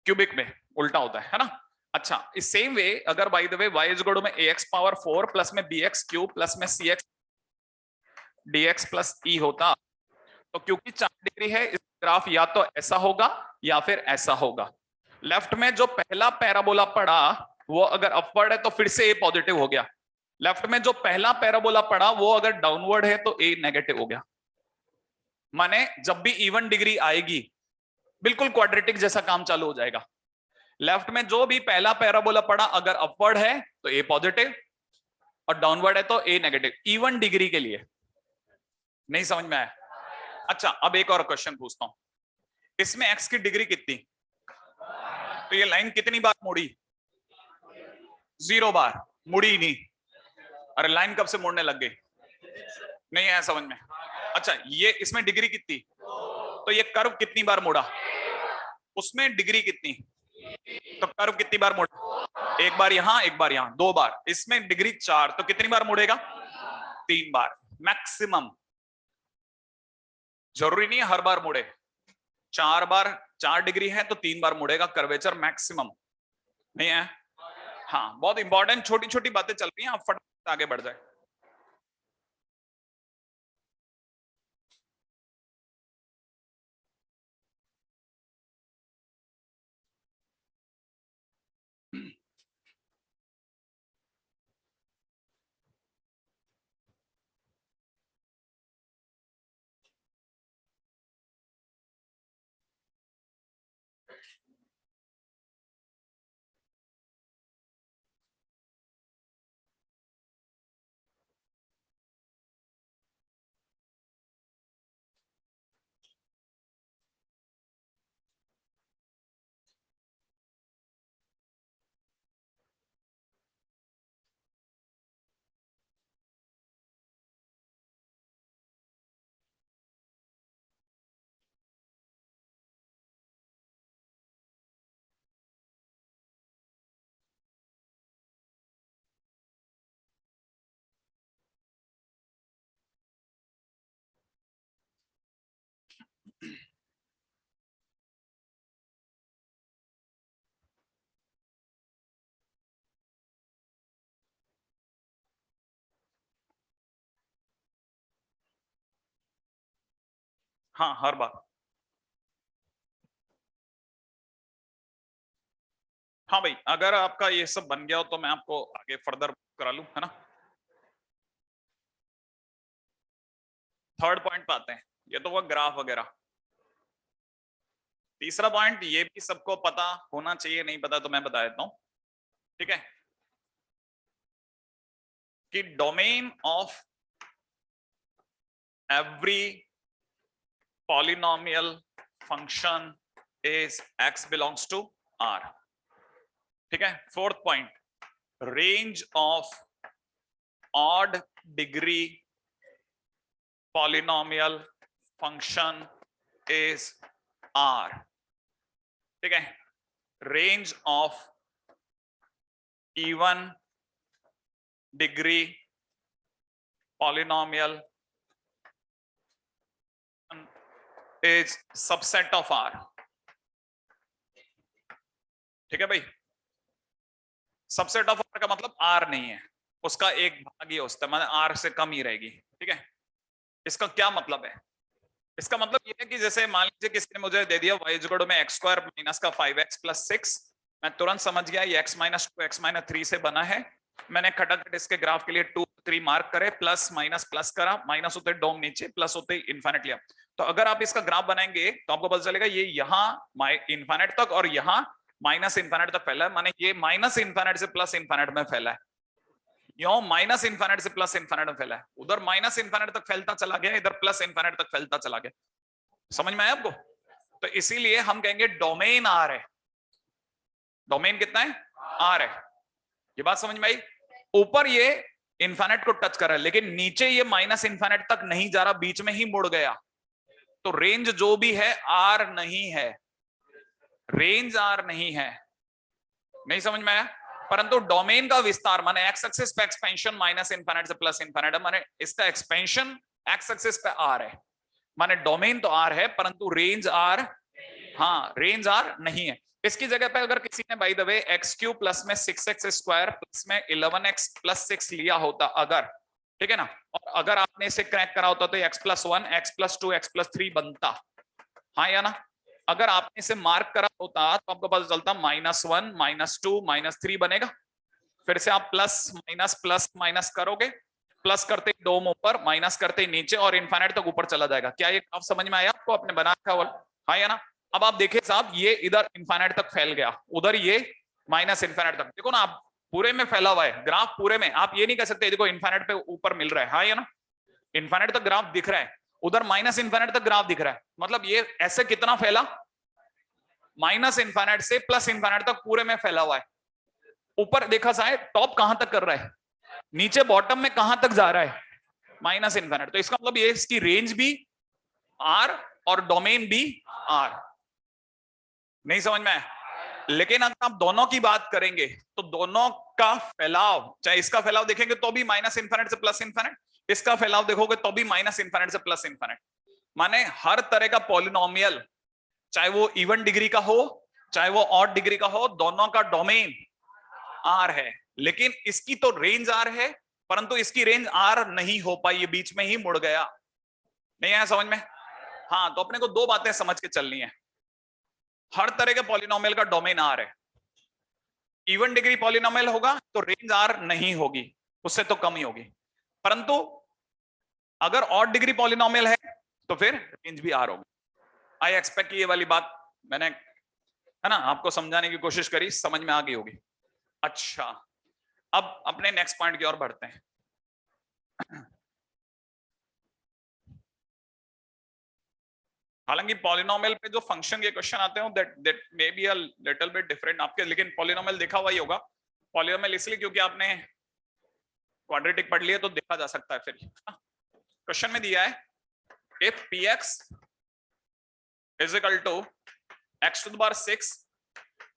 क्यूबिक में उल्टा होता है ना। अच्छा इस सेम वे अगर by the way y is equal to में ax पावर 4 प्लस में bx क्यूब प्लस में cx dx प्लस e होता, तो क्योंकि 4 डिग्री है इस ग्राफ या तो ऐसा होगा या फिर ऐसा होगा। लेफ्ट में जो पहला पैराबोला पड़ा वो अगर अपवर्ड है तो फिर से ए पॉजिटिव हो गया, लेफ्ट में जो पहला पैराबोला पड़ा वो अगर डाउनवर्ड है तो ए नेगेटिव हो गया। माने जब भी इवन डिग्री आएगी बिल्कुल क्वाड्रेटिक जैसा काम चालू हो जाएगा। लेफ्ट में जो भी पहला पैराबोला पड़ा अगर अपवर्ड है तो ए पॉजिटिव और डाउनवर्ड है तो ए नेगेटिव, इवन डिग्री के लिए। नहीं समझ में आया? अच्छा, अब एक और क्वेश्चन पूछता हूं, इसमें एक्स की डिग्री कितनी, तो ये लाइन कितनी बार मुड़ी? 0 बार, मुड़ी ही नहीं। अरे लाइन कब से मुड़ने लग गई? नहीं आया समझ में? अच्छा, ये इसमें डिग्री कितनी, तो ये कर्व कितनी बार मुड़ा? उसमें डिग्री कितनी, तो कर्व कितनी बार मुड़ा? एक बार यहां, एक बार यहां, 2 बार। इसमें डिग्री 4, तो कितनी बार मुड़ेगा? 3 बार मैक्सिमम। जरूरी नहीं है हर बार मुड़े, 4 बार, 4 डिग्री है तो 3 बार मुड़ेगा कर्वेचर मैक्सिमम। नहीं है? हाँ, बहुत इंपॉर्टेंट छोटी छोटी बातें चल रही हैं, आप फटाफट आगे बढ़ जाए। हाँ, हर बार। हाँ भाई, अगर आपका ये सब बन गया हो तो मैं आपको आगे फर्दर करा लूं, है ना? थर्ड पॉइंट पे आते हैं, ये तो वो ग्राफ वगैरह। तीसरा पॉइंट ये भी सबको पता होना चाहिए, नहीं पता तो मैं बता देता हूं, ठीक है? कि domain of every polynomial function is x belongs to r, ठीक है? Fourth point, range of odd degree polynomial function is r, ठीक है? Range of even degree polynomial is subset of r, ठीक है भाई? सबसेट ऑफ r का मतलब r नहीं है, उसका एक भाग ही होता है, मतलब r से कम ही रहेगी, ठीक है? इसका क्या मतलब है? इसका मतलब ये है कि जैसे मान लीजिए किसी ने मुझे दे दिया y इक्वल टू में x स्क्वायर माइनस का 5x प्लस 6, मैं तुरंत समझ गया ये x माइनस 2 x माइनस 3 से बना है। मैंने खटाखट इसके ग्राफ के लिए 2 3 मार्क करे, प्लस माइनस प्लस करा, माइनस होते डोम नीचे, प्लस होते इनफाइनाइट लिया। तो अगर आप इसका ग्राफ बनाएंगे तो आपको पता चलेगा ये यहाँ इनफाइनाइट तक और यहाँ माइनस इनफाइनाइट तक फैला है, माने ये माइनस इनफाइनाइट से प्लस इनफाइनाइट में फैला है, यो माइनस इनफाइनाइट से प्लस इनफाइनाइट में फैला है, उधर माइनस इनफाइनाइट तक फैलता चला गया, इधर प्लस इनफाइनाइट तक फैलता चला गया। समझ में आया आपको? तो इसीलिए हम कहेंगे डोमेन आर है। डोमेन कितना है? आर है। ये बात समझ में आई? ऊपर ये इनफाइनाइट को टच कर रहा है, लेकिन नीचे ये माइनस इनफाइनाइट तक नहीं जा रहा, बीच में ही मुड़ गया, तो रेंज जो भी है आर नहीं है, रेंज आर नहीं है। नहीं समझ में आया? परंतु डोमेन का विस्तार माने एक्स एक्सिस पे एक्सपेंशन माइनस इनफाइनाइट से प्लस इनफाइनाइट, माने इसका एक्सपेंशन एक्स एक्सिस पे आर है, माने डोमेन तो आर है परंतु रेंज आर, हाँ रेंज आर नहीं है। इसकी जगह पे अगर किसी ने bye the way x cube plus में 6x स्क्वायर प्लस में 11x प्लस 6 लिया होता अगर, ठीक है ना, और अगर आपने इसे क्रैक करा होता तो x plus 1 x plus 2 x plus 3 बनता, हाँ या ना? अगर आपने इसे मार्क करा होता तो आपको पता चलता -1 -2 -3 बनेगा। फिर से आप प्लस माइनस करोगे, प्लस करते ही डोम ऊपर, माइनस करते ही नीचे और इनफाइनाइट तक ऊपर चला जाएगा। क्या ये आप समझ में आया आपको? आपने बना रखा, हाँ या ना? अब आप देखिए साहब, ये इधर इनफाइनाइट तक फैल गया, उधर ये माइनस इनफाइनाइट तक। देखो ना, आप पूरे में फैला हुआ है ग्राफ, पूरे में। आप ये नहीं कह सकते देखो इनफाइनाइट पे ऊपर मिल रहा है, हाँ या ना, इनफाइनाइट तक ग्राफ दिख रहा है, उधर माइनस इनफाइनाइट तक ग्राफ दिख रहा है। मतलब ये ऐसे कितना फैला, माइनस इनफाइनाइट से प्लस इनफाइनाइट तक पूरे में फैला हुआ है। ऊपर देखा जाए टॉप कहां तक कर रहा है, नीचे बॉटम में कहां तक जा रहा है, माइनस इनफाइनाइट। तो इसका मतलब ये इसकी रेंज भी आर और डोमेन भी आर। नहीं समझ में आया? लेकिन अगर आप दोनों की बात करेंगे तो दोनों का फैलाव, चाहे इसका फैलाव देखेंगे तो भी माइनस इनफाइनाइट से प्लस इनफाइनाइट, इसका फैलाव देखोगे तो भी माइनस इनफाइनाइट से प्लस इनफाइनाइट। माने हर तरह का पॉलिनोमियल, चाहे वो इवन डिग्री का हो चाहे वो ऑड डिग्री का हो, दोनों का डोमेन आर है। लेकिन इसकी तो रेंज आर है, परंतु इसकी रेंज आर नहीं हो पाई, ये बीच में ही मुड़ गया। नहीं आया समझ में? हाँ, तो अपने को दो बातें समझ के चलनी है। हर तरह के पॉलिनोमियल का डोमेन आर है। इवन डिग्री पॉलिनोमियल होगा तो रेंज आर नहीं होगी, उससे तो कम ही होगी। परंतु अगर ऑड डिग्री पॉलिनोमियल है तो फिर रेंज भी आर होगी। आई एक्सपेक्ट ये वाली बात मैंने, है ना, आपको समझाने की कोशिश करी, समझ में आ गई होगी। अच्छा, अब अपने नेक्स्ट पॉइंट की ओर बढ़ते हैं। हालांकि पॉलिनोमियल पे जो फंक्शन के क्वेश्चन आते हैं that may be a little bit different आपके, लेकिन पॉलिनोमियल देखा हुआ ही होगा। पॉलिनोमियल इसलिए क्योंकि आपने क्वाड्रेटिक पढ़ लिया तो देखा जा सकता है। फिर क्वेश्चन में दिया है if px is equal to x to the power 6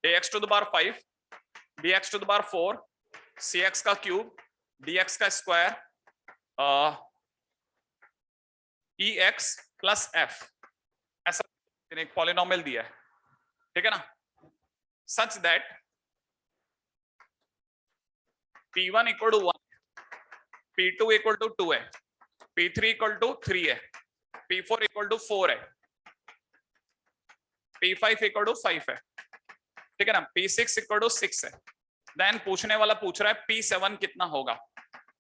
ax to the power 5 bx to the power 4 cx का क्यूब dx का स्क्वायर ex प्लस f, ऐसा एक पॉलिनोमियल दिया है, ठीक है ना, such that p1 equal to 1, p2 equal to 2 है, p3 इक्वल टू 3 है, p4 इक्वल टू 4 है, p5 इक्वल टू 5 है, ठीक है ना, p6 इक्वल टू 6 है। देन पूछने वाला पूछ रहा है p7 कितना होगा।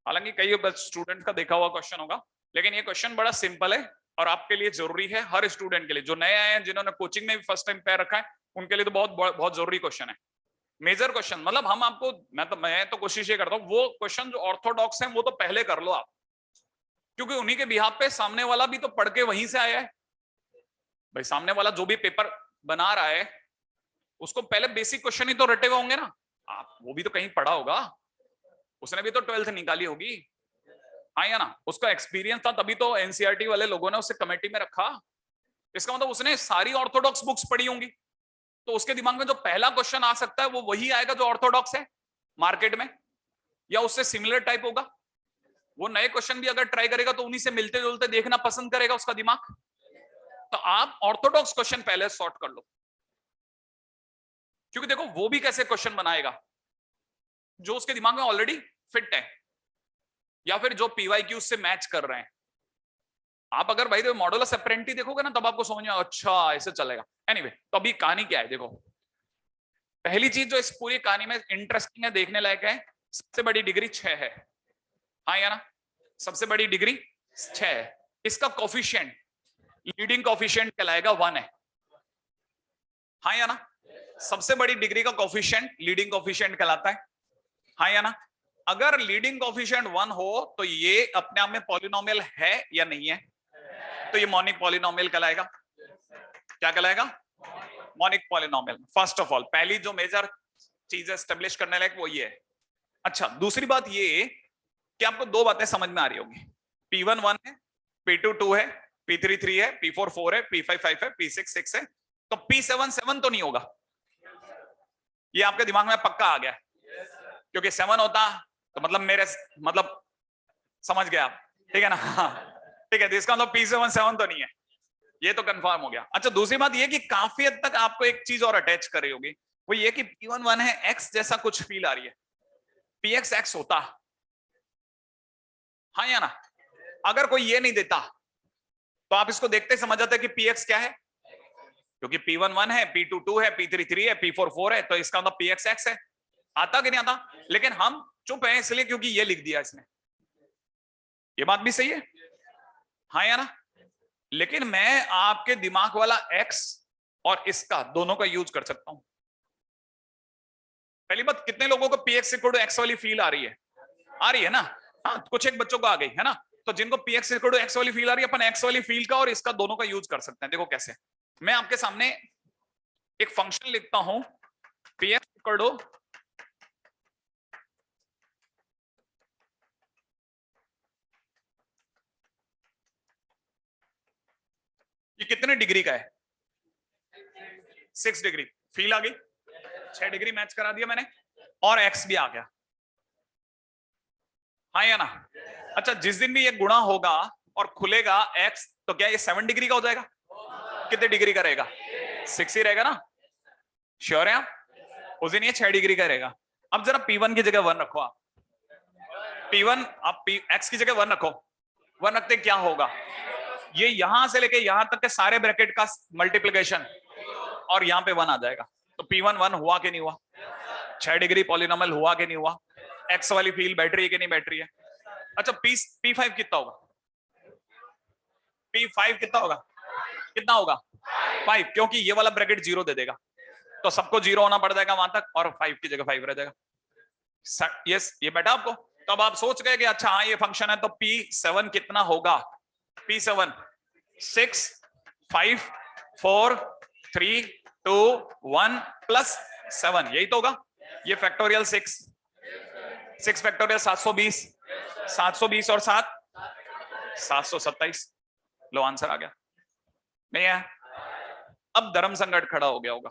हालांकि कई स्टूडेंट का देखा हुआ क्वेश्चन होगा, लेकिन ये क्वेश्चन बड़ा सिंपल है और आपके लिए जरूरी है, हर स्टूडेंट के लिए। जो नए आए हैं, जिन्होंने कोचिंग में भी फर्स्ट टाइम पैर रखा है, उनके लिए तो बहुत बहुत जरूरी क्वेश्चन है, मेजर क्वेश्चन। मतलब हम आपको, मैं तो कोशिश ये करता हूँ वो क्वेश्चन जो ऑर्थोडॉक्स हैं वो तो पहले कर लो आप, क्योंकि उन्हीं के बिहाफ पे सामने वाला भी तो पढ़ के वहीं से आया है भाई। सामने वाला जो भी पेपर बना रहा है उसको पहले बेसिक क्वेश्चन ही तो रटे हुए होंगे ना, आप वो भी तो कहीं पढ़ा होगा, उसने भी तो 12th निकाली होगी, हाँ या ना, उसका एक्सपीरियंस था, तभी तो एनसीईआरटी वाले लोगों ने उसे कमेटी में रखा। इसका मतलब उसने सारी ऑर्थोडॉक्स बुक्स पढ़ी होंगी, तो उसके दिमाग में जो पहला क्वेश्चन आ सकता है वो वही आएगा जो ऑर्थोडॉक्स है मार्केट में, या उससे सिमिलर टाइप होगा। वो नए क्वेश्चन भी अगर ट्राई करेगा तो उन्हीं से मिलते जुलते देखना पसंद करेगा उसका दिमाग। तो आप ऑर्थोडॉक्स क्वेश्चन पहले सॉर्ट कर लो, क्योंकि देखो वो भी कैसे क्वेश्चन बनाएगा जो उसके दिमाग में ऑलरेडी फिट है, या फिर जो पीवाईक्यू से मैच कर रहे हैं। आप अगर भाई मॉडुलस अप्रेंटिस देखोगे ना, तब आपको समझ में अच्छा ऐसे चलेगा। एनीवे, तो अभी कहानी क्या है देखो। पहली चीज जो इस पूरी कहानी में इंटरेस्टिंग है, देखने लायक है, सबसे बड़ी डिग्री 6 है, हाँ या ना, सबसे बड़ी डिग्री 6 है। इसका कोफिशिएंट, लीडिंग कोफिशिएंट कहलाएगा 1 है, हाँ या ना, सबसे बड़ी डिग्री का कोफिशिएंट लीडिंग कोफिशिएंट कहलाता है, हाँ या ना। अगर लीडिंग कोफिशिएंट 1 हो तो ये अपने आप में पॉलिनोमियल है या नहीं है, तो ये मॉनिक पॉलिनोमियल कहलाएगा। क्या कहलाएगा? Monic polynomial. First of all पहली जो मेजर चीज एस्टेब्लिश करने लायक वो ये है। अच्छा, दूसरी बात ये कि आपको दो बातें समझ में आ रही होंगी, P1 1 है, P2 2 है, P3 3 है, P4 4 है, P5 5 है, P6 6 है, तो P7 7 तो नहीं होगा। ये आपके दिमाग में पक्का आ गया, क्योंकि 7 होता तो मतलब समझ गए आप, ठीक है ना, ठीक है, तो इसका मतलब P7 7 तो नहीं है, ये तो कंफर्म हो गया। अच्छा, दूसरी बात ये कि काफी हद तक आपको एक चीज और अटैच कर रही होगी, वो ये कि P1 1 है, X जैसा कुछ फील आ रही है, PX X होता, हाँ या ना। अगर कोई ये नहीं देता तो आप इसको देखते समझ जाते कि PX क्या है, क्योंकि P1 1 है, P2 2 है, P3 3 है, P4 4 है, तो इसका मतलब PX X है। आता कि नहीं आता? लेकिन हम चुप हैं इसलिए क्योंकि ये लिख दिया इसने। ये बात भी सही है, हाँ या ना। लेकिन मैं आपके दिमाग वाला X और इसका दोनों का यूज कर सकता हूं। पहली बात, कितने लोगों को px इक्वल टू एक्स वाली फील आ रही है? आ रही है ना? हाँ, कुछ एक बच्चों को आ गई है ना। तो जिनको px इक्वल टू एक्स वाली फील आ रही है, अपन एक्स वाली फील का और इसका दोनों का यूज कर सकते हैं। देखो कैसे, मैं आपके सामने एक फंक्शन लिखता हूं, px इक्वल टू ये कितने डिग्री का है? 6 डिग्री। फील आ गई, 6 डिग्री मैच करा दिया मैंने, और एक्स भी आ गया। हाँ या ना? अच्छा, जिस दिन भी ये गुणा होगा और खुलेगा एक्स, तो क्या ये 7 डिग्री का हो जाएगा? कितने डिग्री का रहेगा? 6 ही रहेगा ना? श्योर है आप? उस दिन ये 6 डिग्री का रहेगा। अब जरा P1 की जगह 1 रखो आप। P1 आप एक्स की जगह 1 रखो। 1 रखते क्या होगा? ये यहां से लेके यहां तक के सारे ब्रैकेट का मल्टीप्लिकेशन, और यहां पे 1 आ जाएगा। तो P1 1 हुआ कि नहीं हुआ? 6 डिग्री पॉलिनोमियल हुआ कि नहीं हुआ? एक्स वाली फील बैठ रही है कि नहीं बैठ रही है? अच्छा, P5 कितना होगा? P5 कितना होगा? कितना होगा? 5, क्योंकि ये वाला ब्रैकेट 0 दे देगा, तो सबको 0 होना पड़ जाएगा वहां तक, और 5 की जगह 5 रह जाएगा। यस, ये बेटा आपको। तो अब आप सोच गए कि अच्छा हाँ ये फंक्शन है, तो P7 कितना होगा? P7 6 5 4 3 2 1 प्लस 7, यही तो होगा। ये फैक्टोरियल 6 फैक्टोरियल 720, 720 और 7 727। लो आंसर आ गया। नहीं है? अब धर्म संकट खड़ा हो गया होगा।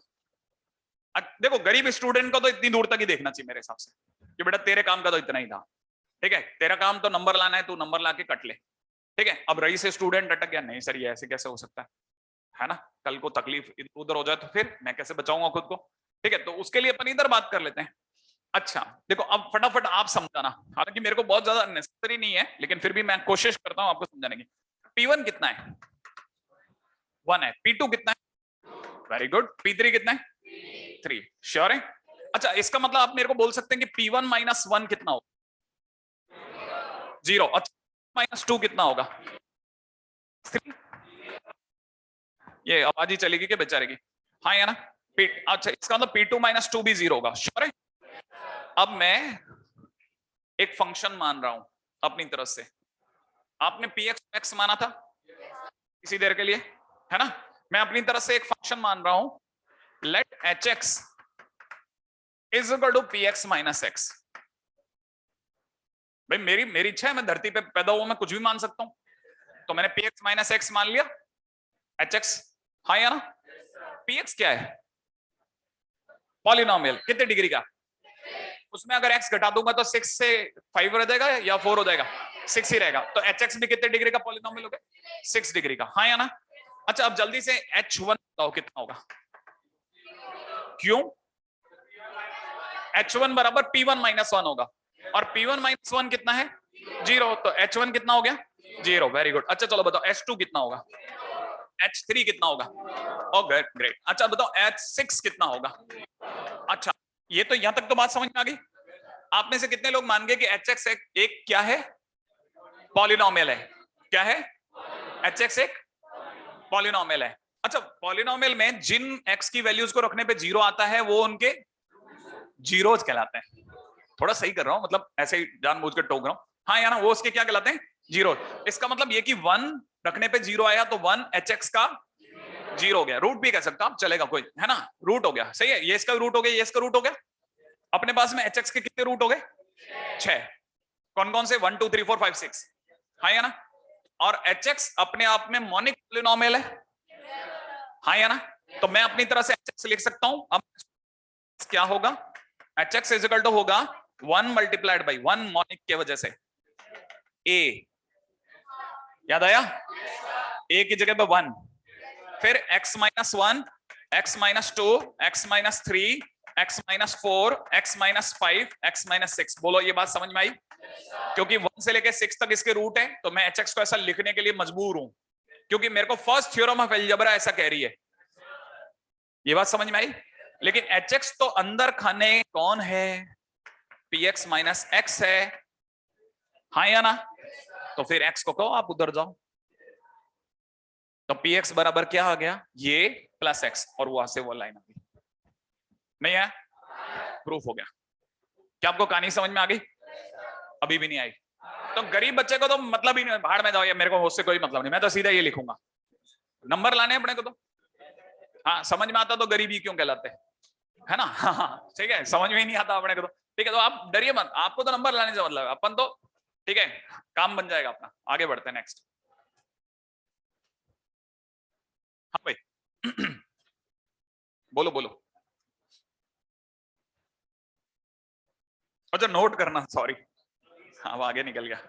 देखो, गरीब स्टूडेंट को तो इतनी दूर तक ही देखना चाहिए मेरे हिसाब से कि बेटा तेरे काम का तो इतना ही था, ठीक है, तेरा काम तो नंबर लाना है, तू नंबर ला के कट ले, ठीक है। अब रही से स्टूडेंट अटक गया, नहीं सर ये ऐसे कैसे हो सकता है ना? कल को तकलीफ उधर हो जाए तो फिर मैं कैसे बचाऊंगा खुद को, ठीक है। तो उसके लिए अपन इधर बात कर लेते हैं। अच्छा देखो, अब फटाफट आप समझाना, हालांकि मेरे को बहुत ज्यादा नेसेसरी नहीं है, लेकिन फिर भी मैं कोशिश करता हूं आपको समझाने की। P1 कितना है? 1 है। P2 कितना है? Very good. P3 कितना है? 3। श्योर है? अच्छा, इसका मतलब आप मेरे को बोल सकते हैं कि P1 माइनस 1 कितना होगा? 0। अच्छा, माइनस 2 कितना होगा? 3। ये आवाज ही चलेगी क्या बेचारे की? हाँ या ना? अच्छा, इसका मतलब P2 माइनस 2 भी 0 होगा। श्योर है? अब मैं एक फंक्शन मान रहा हूं अपनी तरफ से। आपने px x माना था इसी देर के लिए, है ना? मैं अपनी तरफ से एक फंक्शन मान रहा हूं, let hx is equal to px minus x। भाई मेरी इच्छा है, मैं धरती पे पैदा हुआ, मैं कुछ भी मान सकता हूं। तो मैंने px माइनस x मान लिया, hx। हाँ या ना? px क्या है? पॉलिनोमियल। कितने डिग्री का? उसमें अगर x घटा दूंगा तो 6 से 5 रह जाएगा या 4 हो जाएगा? 6 ही रहेगा। तो hx भी कितने डिग्री का पॉलिनोमियल हो गया? 6 डिग्री का। हाँ या ना? अच्छा, अब जल्दी से h1 बताओ कितना होगा? क्यों? h1 बराबर P1 माइनस 1 होगा, और P1 माइनस 1 कितना है? 0। तो h1 कितना हो गया? 0। Very good. अच्छा चलो बताओ h2 कितना होगा? h3 कितना होगा? Okay great. अच्छा बताओ h6 कितना होगा? अच्छा, ये तो यहां तक तो बात समझ में आ गई। आप में से कितने लोग मान गए कि hx एक क्या है? पॉलिनोमियल है। क्या है? hx एक पॉलिनोमियल है। अच्छा, पॉलिनोमियल में जिन x की वैल्यूज को रखने पे 0 आता है वो उनके जीरोज कहलाते हैं। थोड़ा सही कर रहा हूं, मतलब ऐसे ही जानबूझ कर टोक रहा हूं। हाँ या ना? वो उसके क्या कहलाते हैं? जीरो। इसका मतलब ये कि 1 रखने पे 0 आया तो 1 hx का 0 हो गया। रूट भी कह सकता आप, चलेगा कोई, है ना? रूट हो गया, सही है। ये इसका रूट हो गया, ये इसका रूट हो गया। अपने पास में hx के कितने रूट हो गए? 6। कौन कौन से? 1 2 3 4 5 6। हाँ या ना? और hx अपने आप में मोनिक पॉलिनोमियल है। हाँ या ना? तो मैं अपनी तरह से hx लिख सकता हूं। अब क्या होगा? hx इज इक्वल टू होगा 1 मल्टीप्लाइड बाई 1 मोनिक के वजह से a। याद आया? a की जगह पे 1, फिर x minus 1, x minus 2, x minus 3, x minus 4, x minus 5, x minus 6। बोलो ये बात समझ में आई? क्योंकि 1 से लेके 6 तक इसके रूट है, तो मैं hx को ऐसा लिखने के लिए मजबूर हूं, क्योंकि मेरे को फर्स्ट थ्योरम ऑफ अलजेब्रा ऐसा कह रही है। ये बात समझ में आई? लेकिन hx तो अंदर खाने कौन है? px माइनस x है। हाँ या ना? तो फिर x को कहो आप उधर जाओ। तो पी एक्स बराबर क्या आ गया, ये प्लस एक्स, और वहां से वो लाइन आ गई। नहीं है, प्रूफ हो गया। क्या आपको कहानी समझ में आ गई? अभी भी नहीं आई? तो गरीब बच्चे को तो मतलब ही नहीं, भाड़ में जाओ, या मेरे को उससे कोई मतलब नहीं, मैं तो सीधा ये लिखूंगा, नंबर लाने अपने को तो। हाँ, समझ में आता तो गरीबी क्यों कहलाते, है ना? हाँ ठीक है, समझ में ही नहीं आता अपने को तो ठीक है, तो आप डरिए मत, आपको तो नंबर लाने से मतलब है, अपन तो ठीक है, काम बन जाएगा अपना। आगे बढ़ते हैं नेक्स्ट। हाँ भाई बोलो बोलो। अच्छा नोट करना, सॉरी, हाँ वो आगे निकल गया।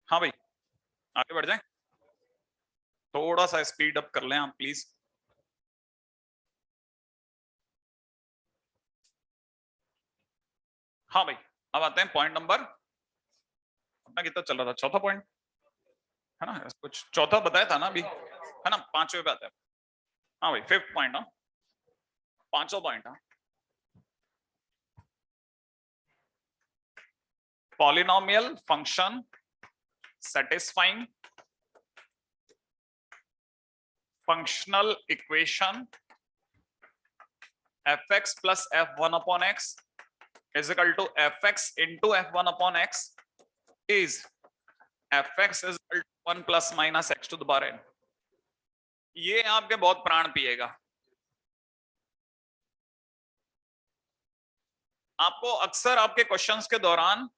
हाँ भाई आगे बढ़ जाए, थोड़ा सा स्पीड अप कर लें आप प्लीज। हाँ भाई, अब आते हैं पॉइंट नंबर, अपना कितना चल रहा था, चौथा पॉइंट है ना, कुछ चौथा बताया था ना अभी, है ना, पांचवे पे आता है। हाँ भाई फिफ्थ पॉइंट, हाँ पांचवा पॉइंट, हाँ polynomial function satisfying functional equation fx plus f1 upon x is equal to fx into f1 upon x is fx is equal to 1 plus minus x to the power n। ये आपके बहुत प्राण पिएगा, आपको अक्सर आपके questions के दौरान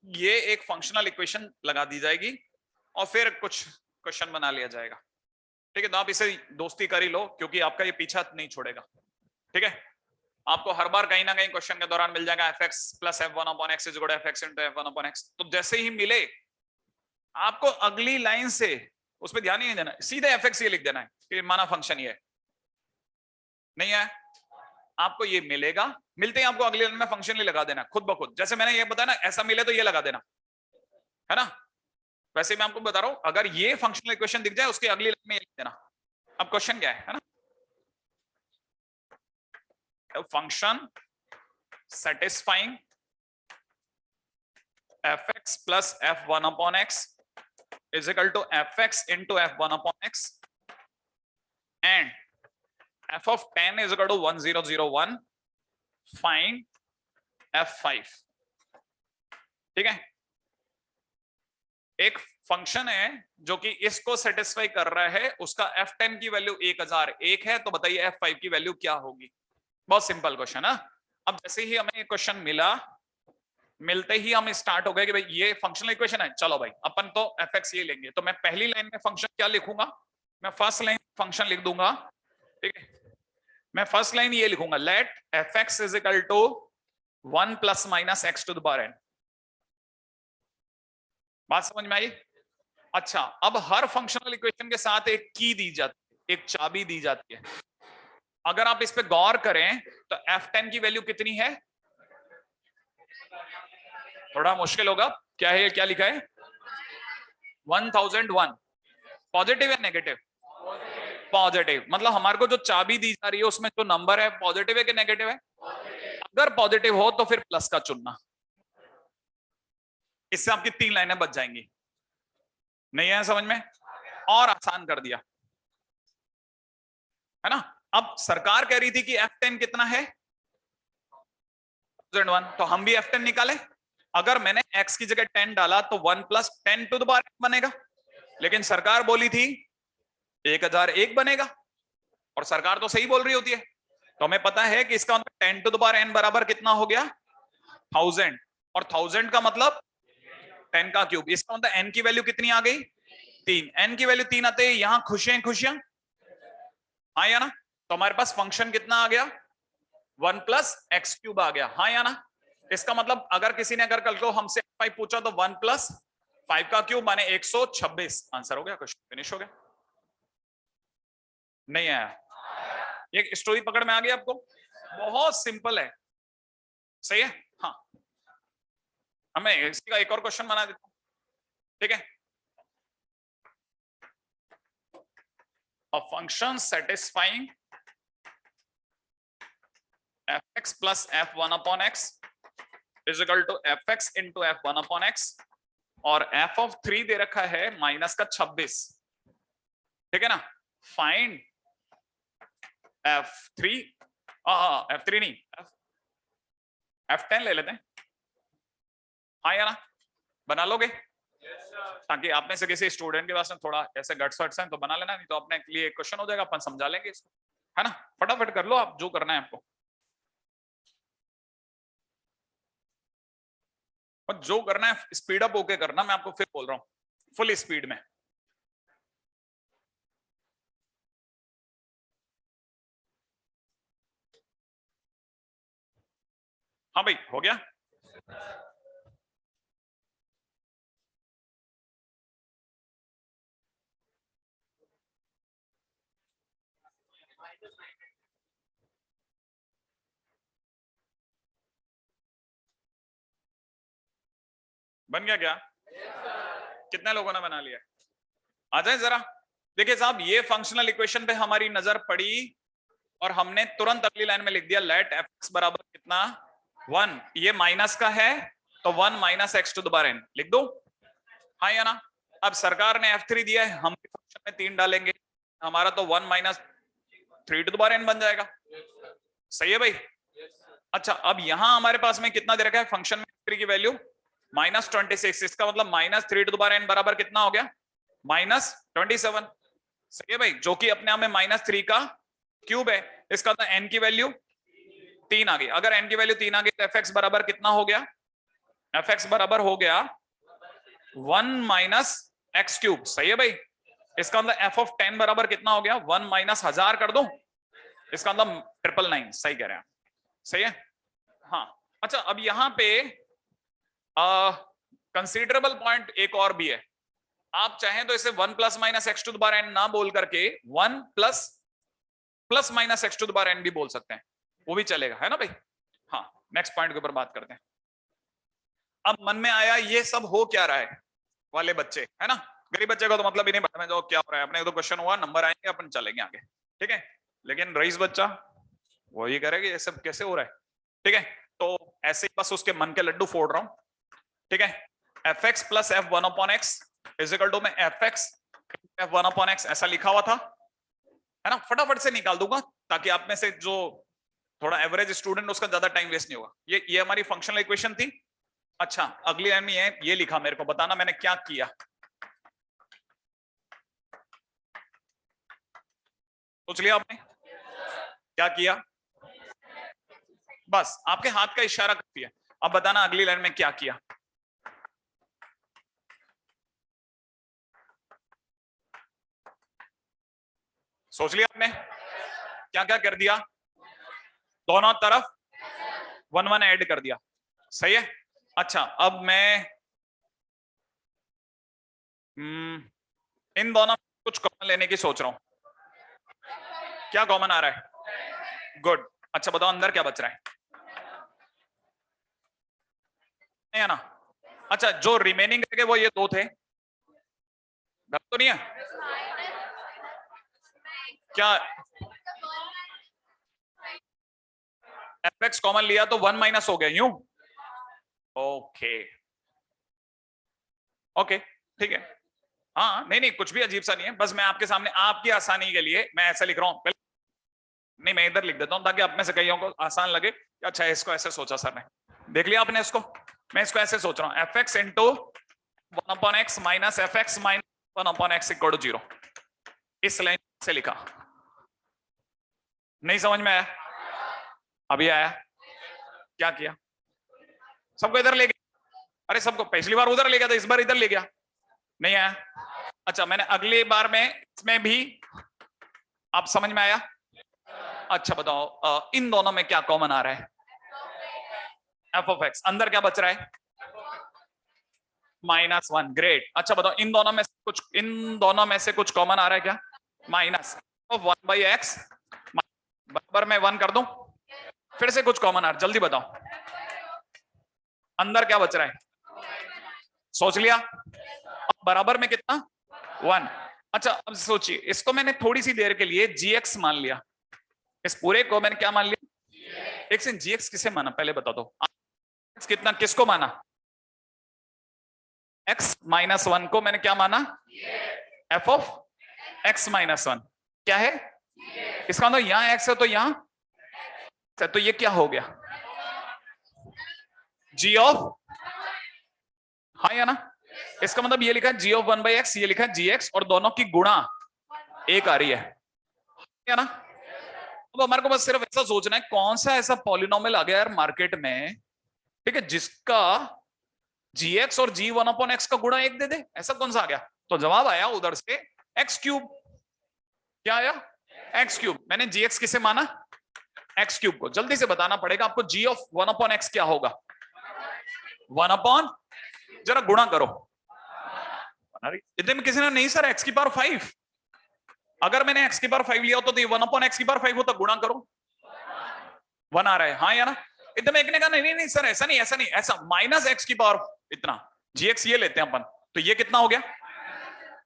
ये एक फंक्शनल इक्वेशन लगा दी जाएगी और फिर कुछ क्वेश्चन बना लिया जाएगा। ठीक है, तो आप इसे दोस्ती कर ही लो क्योंकि आपका ये पीछा नहीं छोड़ेगा। ठीक है, आपको हर बार कहीं ना कहीं क्वेश्चन के दौरान मिल जाएगा F x plus F one upon x is equal to F x into F one upon x. तो जैसे ही मिले आपको अगली लाइन से उस पर ध्यान ही नहीं देना, सीधे एफ एक्स ये लिख देना है कि माना फंक्शन ये है, नहीं है आपको ये मिलेगा, मिलते ही आपको अगली लाइन में फंक्शन ही लगा देना खुद ब खुद। जैसे मैंने ये बताया ना, ऐसा मिले तो ये लगा देना, है ना। वैसे मैं आपको बता रहा हूं, अगर ये फंक्शनल इक्वेशन दिख जाए उसकी अगली लाइन में ये लिख देना। अब क्वेश्चन क्या है ना, function satisfying fx plus f1 upon x is equal to fx into f1 upon x and f of 10 is equal to 1001, find f5। ठीक है, एक फंक्शन है जो कि इसको सेटिस्फाई कर रहा है, उसका f10 की वैल्यू 1001 है, तो बताइए f5 की वैल्यू क्या होगी। बहुत सिंपल क्वेश्चन है। अब जैसे ही हमें ये क्वेश्चन मिला, मिलते ही हम स्टार्ट हो गए कि भाई ये फंक्शनल इक्वेशन है, चलो भाई अपन तो एफ एक्स ये लेंगे। तो मैं पहली लाइन में फंक्शन क्या लिखूंगा, मैं फर्स्ट लाइन फंक्शन लिख दूंगा। ठीक है, मैं फर्स्ट लाइन ये लिखूंगा, let F x is equal to 1 plus minus x to the power n। बात समझ में आई? अच्छा, अब हर फंक्शनल इक्वेशन के साथ एक की दी जाती है, एक चाबी दी जाती है। अगर आप इस पे गौर करें तो f10 की वैल्यू कितनी है, थोड़ा मुश्किल होगा, क्या है, क्या लिखा है 1001। पॉजिटिव या नेगेटिव? पॉजिटिव, मतलब हमारे को जो चाबी दी जा रही है उसमें जो नंबर है पॉजिटिव है कि नेगेटिव है? अगर पॉजिटिव हो तो फिर प्लस का चुनना, इससे आपकी 3 लाइनें बच जाएंगी। नहीं है समझ में? और आसान कर दिया है ना। अब सरकार कह रही थी कि F10 कितना है 1, तो हम भी F10 निकाले। अगर मैंने x की जगह 10 डाला तो 1 + 10 टू द पावर n बनेगा, लेकिन सरकार बोली थी 1001 बनेगा, और सरकार तो सही बोल रही होती है। तो हमें पता है कि इसका मतलब 10 टू द पावर n बराबर कितना हो गया 1000, और 1000 का मतलब 10 का क्यूब। इसका मतलब n की वैल्यू कितनी आ गई 3। n की वैल्यू 3 आते हैं, यहां खुशियां खुशियां, हाँ या ना। तो हमारे पास फंक्शन कितना आ गया 1 + x³ आ गया, हाँ या ना। इसका मतलब अगर किसी ने अगर कल को हमसे 5 पूछा तो 1 + 5 का क्यूब माने 126, आंसर हो गया, क्वेश्चन फिनिश हो गया। नहीं आया? ये स्टोरी पकड़ में आ गई आपको? बहुत सिंपल है, सही है। हाँ, हमें इसी का एक और क्वेश्चन बना देता हूं, ठीक है। A function satisfying fx plus f1 upon x is equal to fx into f1 upon x, और f of 3 दे रखा है माइनस का 26, ठीक है ना। फाइंड f3, f3 नहीं f10 ले लेते हैं, हाँ या ना। बना लोगे? ताकि आप में से किसी स्टूडेंट के पास में थोड़ा ऐसे गट्स वट्स हैं तो बना लेना, नहीं तो अपने लिए क्वेश्चन हो जाएगा, अपन समझा लेंगे इसको, है ना। फटाफट कर लो आप जो करना है आपको, और जो करना है स्पीड अप होके करना, मैं आपको फिर बोल रहा हूँ फुल स्पीड में। हाँ भाई हो गया। बन गया क्या? कितने लोगों ने बना लिया? आ जाए जरा। देखिए साहब, ये फंक्शनल इक्वेशन पे हमारी नजर पड़ी और हमने तुरंत अगली लाइन में लिख दिया लेट f(x) बराबर कितना 1, ये माइनस का है तो 1 - x to the power n लिख दो, हाँ या ना। अब सरकार ने f3 दिया है, हम फंक्शन में 3 डालेंगे, हमारा तो 1 - 3 टू द पावर n बन जाएगा, सही है भाई। अच्छा, अब यहां हमारे पास में कितना दे रखा है फंक्शन में f3 की वैल्यू -26, इसका मतलब -3 टू द पावर n बराबर कितना हो गया -27, सही है भाई, जो कि अपने आप में -3 का क्यूब है। इसका मतलब n की वैल्यू 3 आ गई। अगर n की वैल्यू 3 आ गई तो fx बराबर कितना हो गया, fx बराबर हो गया 1 - x³, सही है भाई। इसका मतलब f of 10 बराबर कितना हो गया 1 - 1000 कर दो, इसका मतलब 999, सही कह रहे हैं, सही है। हाँ, अच्छा अब यहाँ पे कंसीडरेबल पॉइंट एक और भी है। आप चाहें तो इसे 1 ± x to the power n ना बोल करके 1 ± x to the power n भी बोल सकते हैं, वो भी चलेगा, है ना भाई। हाँ, नेक्स्ट पॉइंट के ऊपर बात करते हैं। अब मन में आया ये सब हो क्या रहा है वाले बच्चे, है ना। गरीब बच्चे को तो मतलब ही नहीं पता जो क्या हो रहा है, अपने तो क्वेश्चन हुआ, नंबर आएंगे, अपन चलेंगे आगे, ठीक है। लेकिन रईस बच्चा वही करेगा ये सब कैसे हो रहा है, ठीक है। तो ऐसे ही बस उसके मन के लड्डू फोड़ रहा हूं, ठीक है। fx + f1/x is equal to में fx f1/x ऐसा लिखा हुआ था, है ना। फटाफट से निकाल दूंगा ताकि आप में से जो थोड़ा एवरेज स्टूडेंट उसका ज्यादा टाइम वेस्ट नहीं होगा। ये हमारी फंक्शनल इक्वेशन थी। अच्छा, अगली लाइन में ये लिखा, मेरे को बताना मैंने क्या किया। सोच लिया आपने क्या किया? बस आपके हाथ का इशारा करती है, अब बताना अगली लाइन में क्या किया। सोच लिया आपने क्या क्या कर दिया? दोनों तरफ 1 1 ऐड कर दिया, सही है। अच्छा, अब मैं इन दोनों कुछ कॉमन लेने की सोच रहा हूं। क्या कॉमन आ रहा है? गुड। अच्छा बताओ अंदर क्या बच रहा है? नहीं है ना। अच्छा, जो रिमेनिंग रह गए वो ये दो थे, गलत तो नहीं है क्या? fx कॉमन लिया तो 1 - हो गया यूं, ओके। ओके ठीक है। हाँ नहीं नहीं कुछ भी अजीब सा नहीं है, बस मैं आपके सामने आपकी आसानी के लिए मैं ऐसा लिख रहा हूँ। नहीं मैं इधर लिख देता हूँ ताकि आप में से कईयों को आसान लगे। अच्छा इसको ऐसे सोचा सर ने, देख लिया आपने इसको। मैं इसको ऐसे सोच रहा हूँ F x into 1/x minus F x minus 1/x equal to 0। इस लाइन से लिखा। नहीं समझ में आया? अभी आया? क्या किया? सबको इधर ले गया। अरे सबको पिछली बार उधर ले गया था, इस बार इधर ले गया। नहीं आया? अच्छा मैंने अगली बार में इसमें भी आप समझ में आया? अच्छा बताओ इन दोनों में क्या कॉमन आ रहा है? F of x. अंदर क्या बच रहा है? -1। ग्रेट। अच्छा बताओ इन दोनों में से कुछ कॉमन आ रहा है क्या? माइनस ऑफ 1/x बराबर में 1 कर दूं। फिर से कुछ कॉमन आ रहा है, जल्दी बताओ अंदर क्या बच रहा है? सोच लिया? बराबर में कितना? 1। अच्छा अब सोचिए, इसको मैंने थोड़ी सी देर के लिए gx मान लिया। इस पूरे को मैंने क्या मान लिया? एक से gx किसे माना पहले बता दो। कितना किसको माना? x -1 को मैंने क्या माना? f ऑफ x -1 क्या है? इसका मतलब यहां x है तो यहां, तो ये क्या हो गया? g ऑफ, हाँ या ना? इसका मतलब ये लिखा है g ऑफ 1/x, ये लिखा है gx और दोनों की गुणा एक आ रही है या ना? अब हमारे को बस सिर्फ ऐसा सोचना है कौन सा ऐसा पॉलिनोमियल आ गया यार मार्केट में, ठीक है, जिसका gx और g1/x का गुणा एक दे दे। ऐसा कौन सा आ गया? तो जवाब आया उधर से x3। क्या आया? x3। मैंने gx किसे माना? x3 को। जल्दी से बताना पड़ेगा आपको g ऑफ 1/x क्या होगा? 1 जरा गुणा करो। इतने में किसी ने नहीं सर x की पावर 5। अगर मैंने x की पावर 5 लिया होता तो ये 1/x की पावर 5 होता। गुणा करो 1 आ रहा है, हाँ या ना? इतने में एक ने कहा नहीं नहीं सर ऐसा नहीं ऐसा नहीं, ऐसा -x की पावर इतना, gx ये लेते हैं अपन, तो ये कितना हो गया?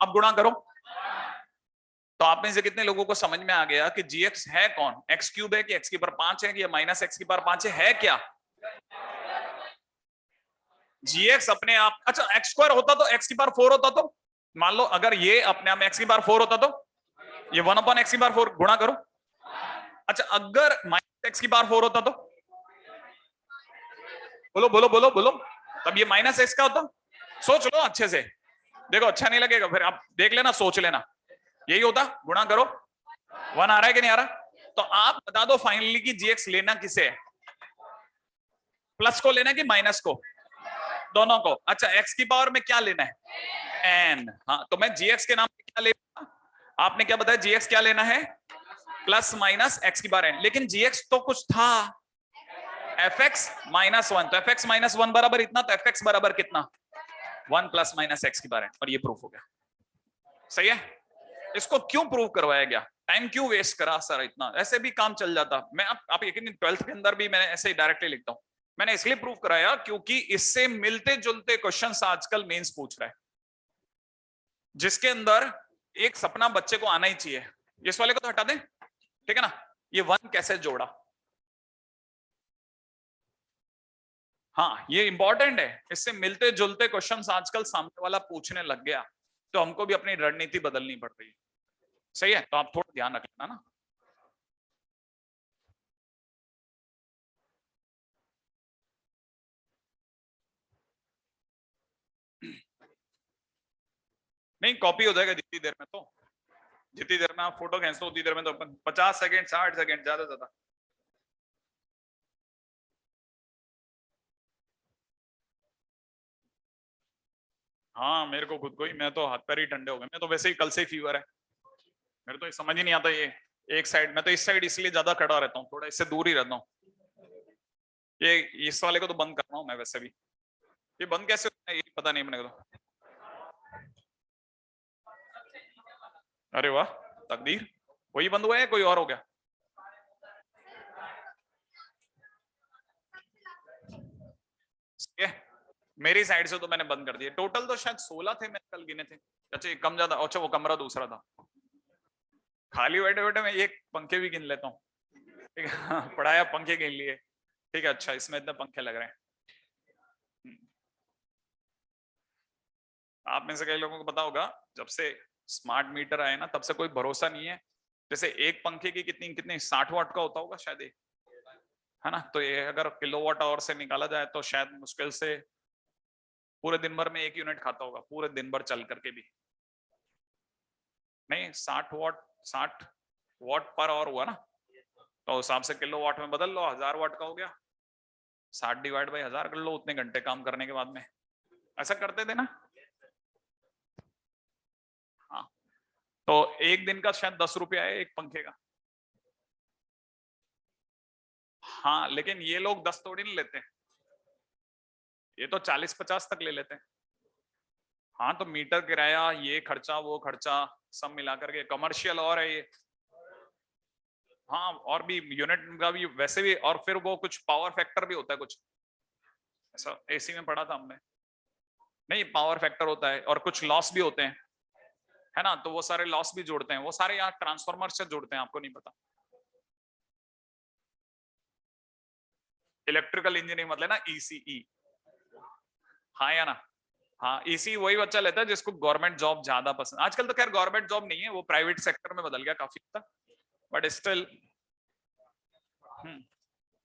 अब गुणा करो। तो आप में से कितने लोगों को समझ में आ गया कि gx है कौन? x3 है कि x की पावर 5 है कि -x की पावर 5 है क्या? gx अपने आप, अच्छा x² होता तो x की पावर 4 होता तो, मान लो अगर ये अपने आप में x की पावर 4 होता तो ये 1/x की पावर 4 गुणा करो। अच्छा अगर -x की पावर 4 होता तो, बोलो बोलो बोलो बोलो, तब ये -x का होता। सोच लो अच्छे से, देखो अच्छा नहीं लगेगा फिर आप देख लेना, सोच लेना। यही होता, गुणा करो। 1 आ रहा है कि नहीं आ रहा? तो आप बता दो फाइनली कि gx लेना किसे है? प्लस को लेना कि माइनस को? दोनों को। अच्छा x की पावर में क्या लेना है? n। हाँ तो मैं gx के नाम पे क्या लेना? आपने क्या बताया? gx क्या लेना है? +- x की पावर n। लेकिन gx तो कुछ था fx -1, तो fx -1 बराबर इतना, तो fx बराबर कितना? 1 + -x की पावर n। और ये प्रूफ हो गया। सही है? इसको क्यों प्रूव करवाया गया? टाइम क्यों वेस्ट करा सर? इतना ऐसे भी काम चल जाता। मैं आप यकीन, 12th के अंदर भी मैंने ऐसे ही डायरेक्टली लिखता हूं। मैंने इसलिए प्रूव कराया क्योंकि इससे मिलते जुलते क्वेश्चंस आजकल मेंस पूछ रहा है, जिसके अंदर एक सपना बच्चे को आना ही चाहिए। इस वाले को तो हटा दें, ठीक है ना? ये 1 कैसे जोड़ा? हाँ ये इंपॉर्टेंट है। इससे मिलते जुलते क्वेश्चंस आजकल सामने वाला पूछने लग गया, तो हमको भी अपनी रणनीति बदलनी पड़ रही है। सही है? तो आप थोड़ा ध्यान रखना ना। नहीं कॉपी हो जाएगा जितनी देर में, तो जितनी देर में आप फोटो खींचते हो उतनी देर में तो अपन 50 सेकंड 60 सेकंड ज्यादा ज्यादा। हाँ मेरे को खुद को ही, मैं तो हाथ पैर ही ठंडे हो गए। मैं तो वैसे ही कल से ही फीवर है। मेरे तो समझ ही नहीं आता ये एक साइड, मैं तो इस साइड इसलिए ज्यादा खड़ा रहता हूँ, थोड़ा इससे दूर ही रहता हूँ। ये इस वाले को तो बंद कर रहा हूँ मैं वैसे भी। ये बंद कैसे होता है ये पता नहीं मेरे को तो। अरे वाह, तकदीर। वही बंद हुआ है कोई और हो गया? मेरी साइड से तो मैंने बंद कर दिया। टोटल तो शायद 16 थे, मैंने कल गिने थे। अच्छा कम ज्यादा, अच्छा वो कमरा दूसरा था। खाली बैठे बैठे मैं एक पंखे भी गिन लेता हूँ। ठीक है पढ़ाया पंखे गिन लिए। ठीक है अच्छा इसमें इतने पंखे लग रहे हैं। आप में से कई लोगों को पता होगा, जब से स्मार्ट मीटर आए ना तब से कोई भरोसा नहीं है। जैसे एक पंखे की कितनी कितनी 60 वाट का होता होगा शायद, है ना? तो ये अगर किलोवाट आवर से निकाला जाए तो शायद मुश्किल से पूरे दिन भर में 1 यूनिट खाता होगा, पूरे दिन भर चल करके भी नहीं। 60 वाट पर आवर हुआ ना, तो उस हिसाब से किलोवाट में बदल लो, 1000 वाट का हो गया। 60 डिवाइड बाई 1000 कर लो, उतने घंटे काम करने के बाद में। ऐसा करते थे ना? हाँ, तो एक दिन का शायद 10 रुपया है एक पंखे का। हाँ, लेकिन ये लोग 10 थोड़ी नहीं लेते, ये तो 40-50 तक ले लेते हैं। हाँ, तो मीटर किराया, ये खर्चा वो खर्चा सब मिलाकर के कमर्शियल और है ये। हाँ, और भी यूनिट का भी वैसे भी, और फिर वो कुछ पावर फैक्टर भी होता है कुछ ऐसा, एसी में पढ़ा था हमने। नहीं, पावर फैक्टर होता है और कुछ लॉस भी होते हैं, है ना? तो वो सारे लॉस भी जोड़ते हैं, वो सारे यहाँ ट्रांसफार्मर से जोड़ते हैं, आपको नहीं पता। इलेक्ट्रिकल इंजीनियरिंग मतलब ना ईसीई, हाँ या ना? हाँ, ईसी वही बच्चा लेता है जिसको गवर्नमेंट जॉब ज्यादा पसंद। आजकल तो खैर गवर्नमेंट जॉब नहीं है, वो प्राइवेट सेक्टर में बदल गया काफी तक, बट स्टिल।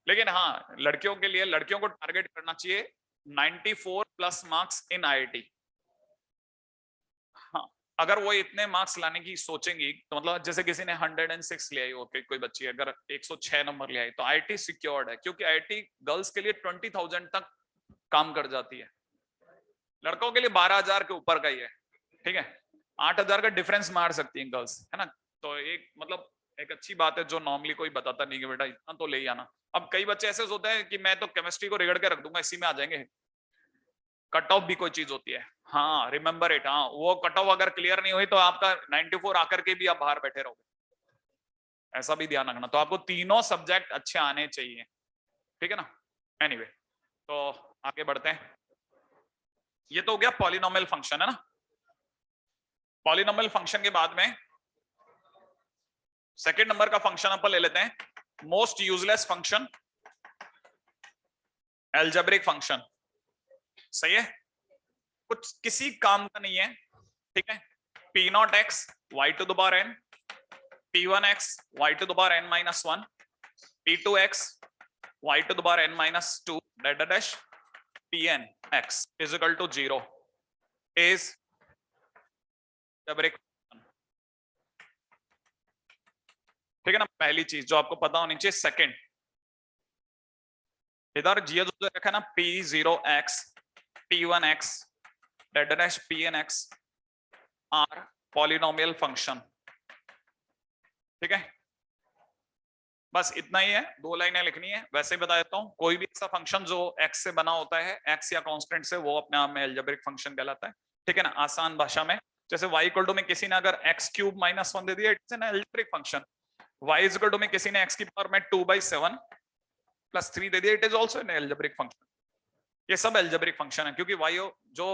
लेकिन हाँ, लड़कियों के लिए, लड़कियों को टारगेट करना चाहिए 94 प्लस मार्क्स इन आईआईटी। हाँ, अगर वो इतने मार्क्स लाने की सोचेंगी तो मतलब जैसे किसी ने 106 ले आई, ओके, कोई बच्ची अगर 106 नंबर ले आई तो आईआईटी सिक्योर्ड है, क्योंकि आईआईटी गर्ल्स के लिए 20,000 तक काम कर जाती है, लड़कों के लिए 12,000 के ऊपर का ही है, ठीक है? 8,000 का डिफरेंस मार सकती है गर्ल्स, है ना? तो एक मतलब एक अच्छी बात है जो नॉर्मली कोई बताता नहीं कि बेटा इतना तो ले ही आना। अब कई बच्चे ऐसे होते हैं कि मैं तो केमिस्ट्री को रिगड़ के रख दूंगा, इसी में आ जाएंगे। कट ऑफ भी कोई चीज होती है, हाँ, रिमेंबर इट। हाँ, वो कट ऑफ अगर क्लियर नहीं हुई तो आपका 94 आकर के भी आप बाहर बैठे रहोगे, ऐसा भी ध्यान रखना। तो आपको तीनों सब्जेक्ट अच्छे आने चाहिए, ठीक है ना? एनीवे, तो आगे बढ़ते हैं। ये तो हो गया पॉलिनोमियल फंक्शन, है ना? पॉलिनोमियल फंक्शन के बाद में सेकेंड नंबर का फंक्शन अपन ले लेते हैं, most useless function, algebraic function. सही है, कुछ किसी काम का नहीं है, ठीक है? P nought x y to the power n, P one x y to the power n minus one, P two x y to the power n minus two dash dash P n x is equal to 0 is algebraic, ठीक है ना? पहली चीज जो आपको पता होनी चाहिए। सेकंड, इधर जी जो रखा है ना, p0x p1x dash pnx are polynomial function, ठीक है? बस इतना ही है, 2 लाइनें लिखनी है। वैसे ही बता देता हूं, कोई भी ऐसा फंक्शन जो x से बना होता है, x या कांस्टेंट से, वो अपने आप में एल्जेब्रिक फंक्शन कहलाता है, ठीक है ना? आसान भाषा में, जैसे y इक्वल टू में किसी ने अगर x³ - 1 दे दिया, it's an algebraic function. y is equal to में किसी ने x की पावर में 2/7 + 3 दे दिया, it is also an algebraic function. ये सब एल्जेब्रिक फंक्शन है, क्योंकि y जो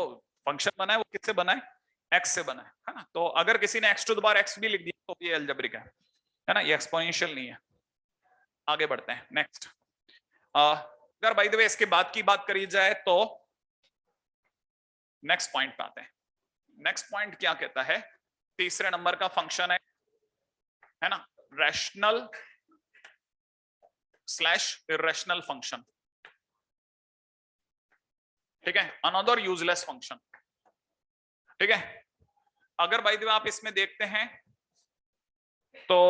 फंक्शन बना है वो किससे बना है? x से बना है ना? तो अगर किसी ने x⁻x भी लिख दिया तो ये एल्जेब्रिक है ना? ये एक्सपोनेंशियल नहीं है। आगे बढ़ते हैं, नेक्स्ट। अगर बाय द वे इसके बाद की बात करी जाए तो नेक्स्ट पॉइंट पे आते हैं। नेक्स्ट पॉइंट क्या कहता है? तीसरे नंबर का फंक्शन है ना, रैशनल / इर्रेशनल फंक्शन, ठीक है? अनदर यूजलेस फंक्शन, ठीक है? अगर बाय द वे आप इसमें देखते हैं तो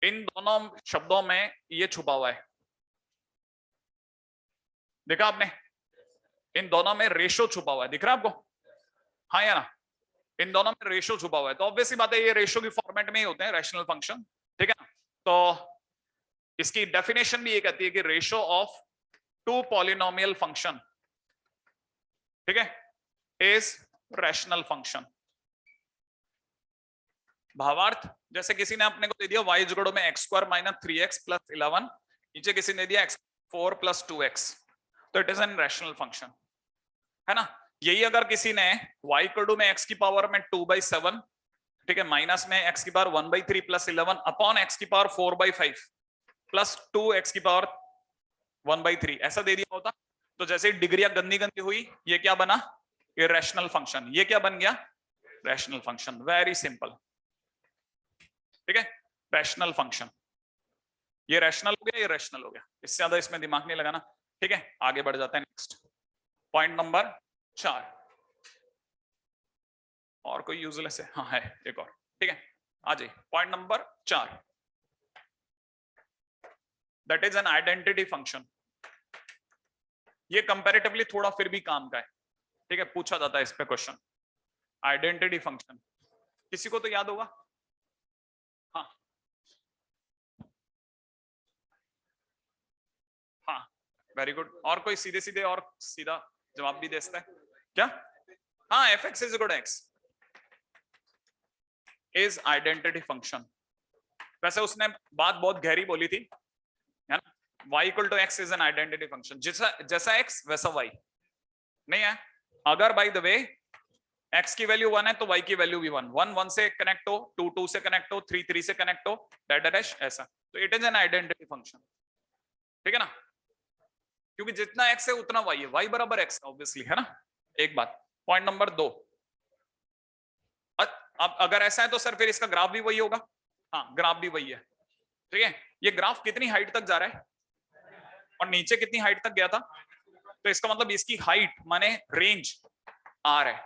इन दोनों शब्दों में ये छुपा हुआ है, देखा आपने? इन दोनों में रेशो छुपा हुआ है, दिख रहा है आपको? हाँ या ना? इन दोनों में रेशो छुपा हुआ है, तो ऑब्वियसली बात है ये रेशो की फॉर्मेट में ही होते हैं रैशनल फंक्शन, ठीक है ना? तो इसकी डेफिनेशन भी ये कहती है कि रेशो ऑफ 2 पॉलिनोमियल फंक्शन, ठीक है, इज रैशनल फंक्शन। भावार्थ, जैसे किसी ने अपने को दे दिया y जोड़ो में x² - 3x + 11, नीचे किसी ने दिया x4 + 2x, तो it is an rational function, है ना? यही अगर किसी ने y इक्वल में x की पावर में 2/7, ठीक है, माइनस में x की पावर 1/3 + 11 अपॉन x की पावर 4/5 + 2x की पावर 1/3 ऐसा दे दिया होता, तो जैसे डिग्रियां गंदी गंदी हुई, ये क्या बना, इरेशनल फंक्शन। ये क्या बन गया, रैशनल फंक्शन। वेरी सिंपल, ठीक है, रैशनल फंक्शन। ये रैशनल हो गया, ये रैशनल हो गया, इससे ज्यादा इसमें दिमाग नहीं लगाना, ठीक है। आगे बढ़ जाते हैं नेक्स्ट पॉइंट नंबर 4। और कोई यूजलेस है? हाँ है एक और, ठीक है। आ जाइए point number 4, that is an identity function. ये कंपैरेटिवली थोड़ा फिर भी काम का है, ठीक है, पूछा जाता है इस पे क्वेश्चन। आइडेंटिटी फंक्शन किसी को तो याद होगा? हाँ हाँ, वेरी गुड। और कोई सीधे सीधे और सीधा जवाब भी दे सकता है क्या? हाँ, f x is equal to x is identity function. वैसे उसने बात बहुत गहरी बोली थी, है ना, y equal to x is an identity function. जैसा जैसा x वैसा y नहीं है। अगर बाय द वे x की वैल्यू 1 है तो y की वैल्यू भी 1, 1 1 से कनेक्ट हो, 2 2 से कनेक्ट हो, 3 3 से कनेक्ट हो, डैश डैश ऐसा, तो it is an identity function, ठीक है ना, क्योंकि जितना x है उतना y है, y बराबर x ऑब्वियसली, है ना। एक बात। पॉइंट नंबर 2, अब अगर ऐसा है तो सर फिर इसका ग्राफ भी वही होगा। हाँ, ग्राफ भी वही है, ठीक है। ये ग्राफ कितनी हाइट तक जा रहा है और नीचे कितनी हाइट तक गया था, तो इसका मतलब इसकी हाइट माने रेंज आर है।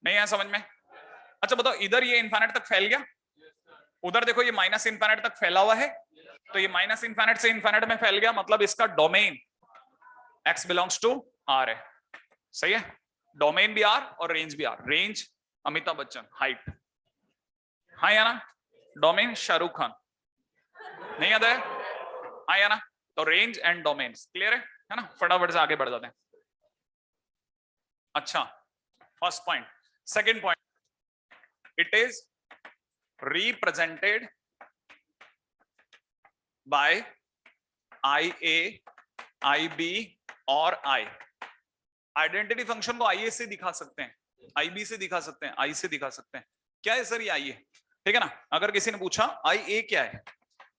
नहीं है समझ में? अच्छा बताओ, इधर ये इनफाइनाइट तक फैल गया, उधर देखो ये माइनस इनफाइनाइट तक फैला हुआ है, तो ये माइनस इनफाइनाइट से इनफाइनाइट में फैल गया, मतलब इसका domain x belongs to r है। सही है, डोमेन भी r और रेंज भी r। Range Amitabh Bachchan, height हाँ या ना, डोमेन शाहरुख खान, नहीं याद है? हाँ या ना, तो रेंज एंड डोमेन क्लियर है ना। फटाफट से आगे बढ़ जाते हैं। अच्छा, first point. Second point, it is represented by IA, IB और I। आइडेंटिटी फंक्शन को IA से दिखा सकते हैं, IB से दिखा सकते हैं, I से दिखा सकते हैं। क्या है सर ये IA? ठीक है ना। अगर किसी ने पूछा IA क्या है,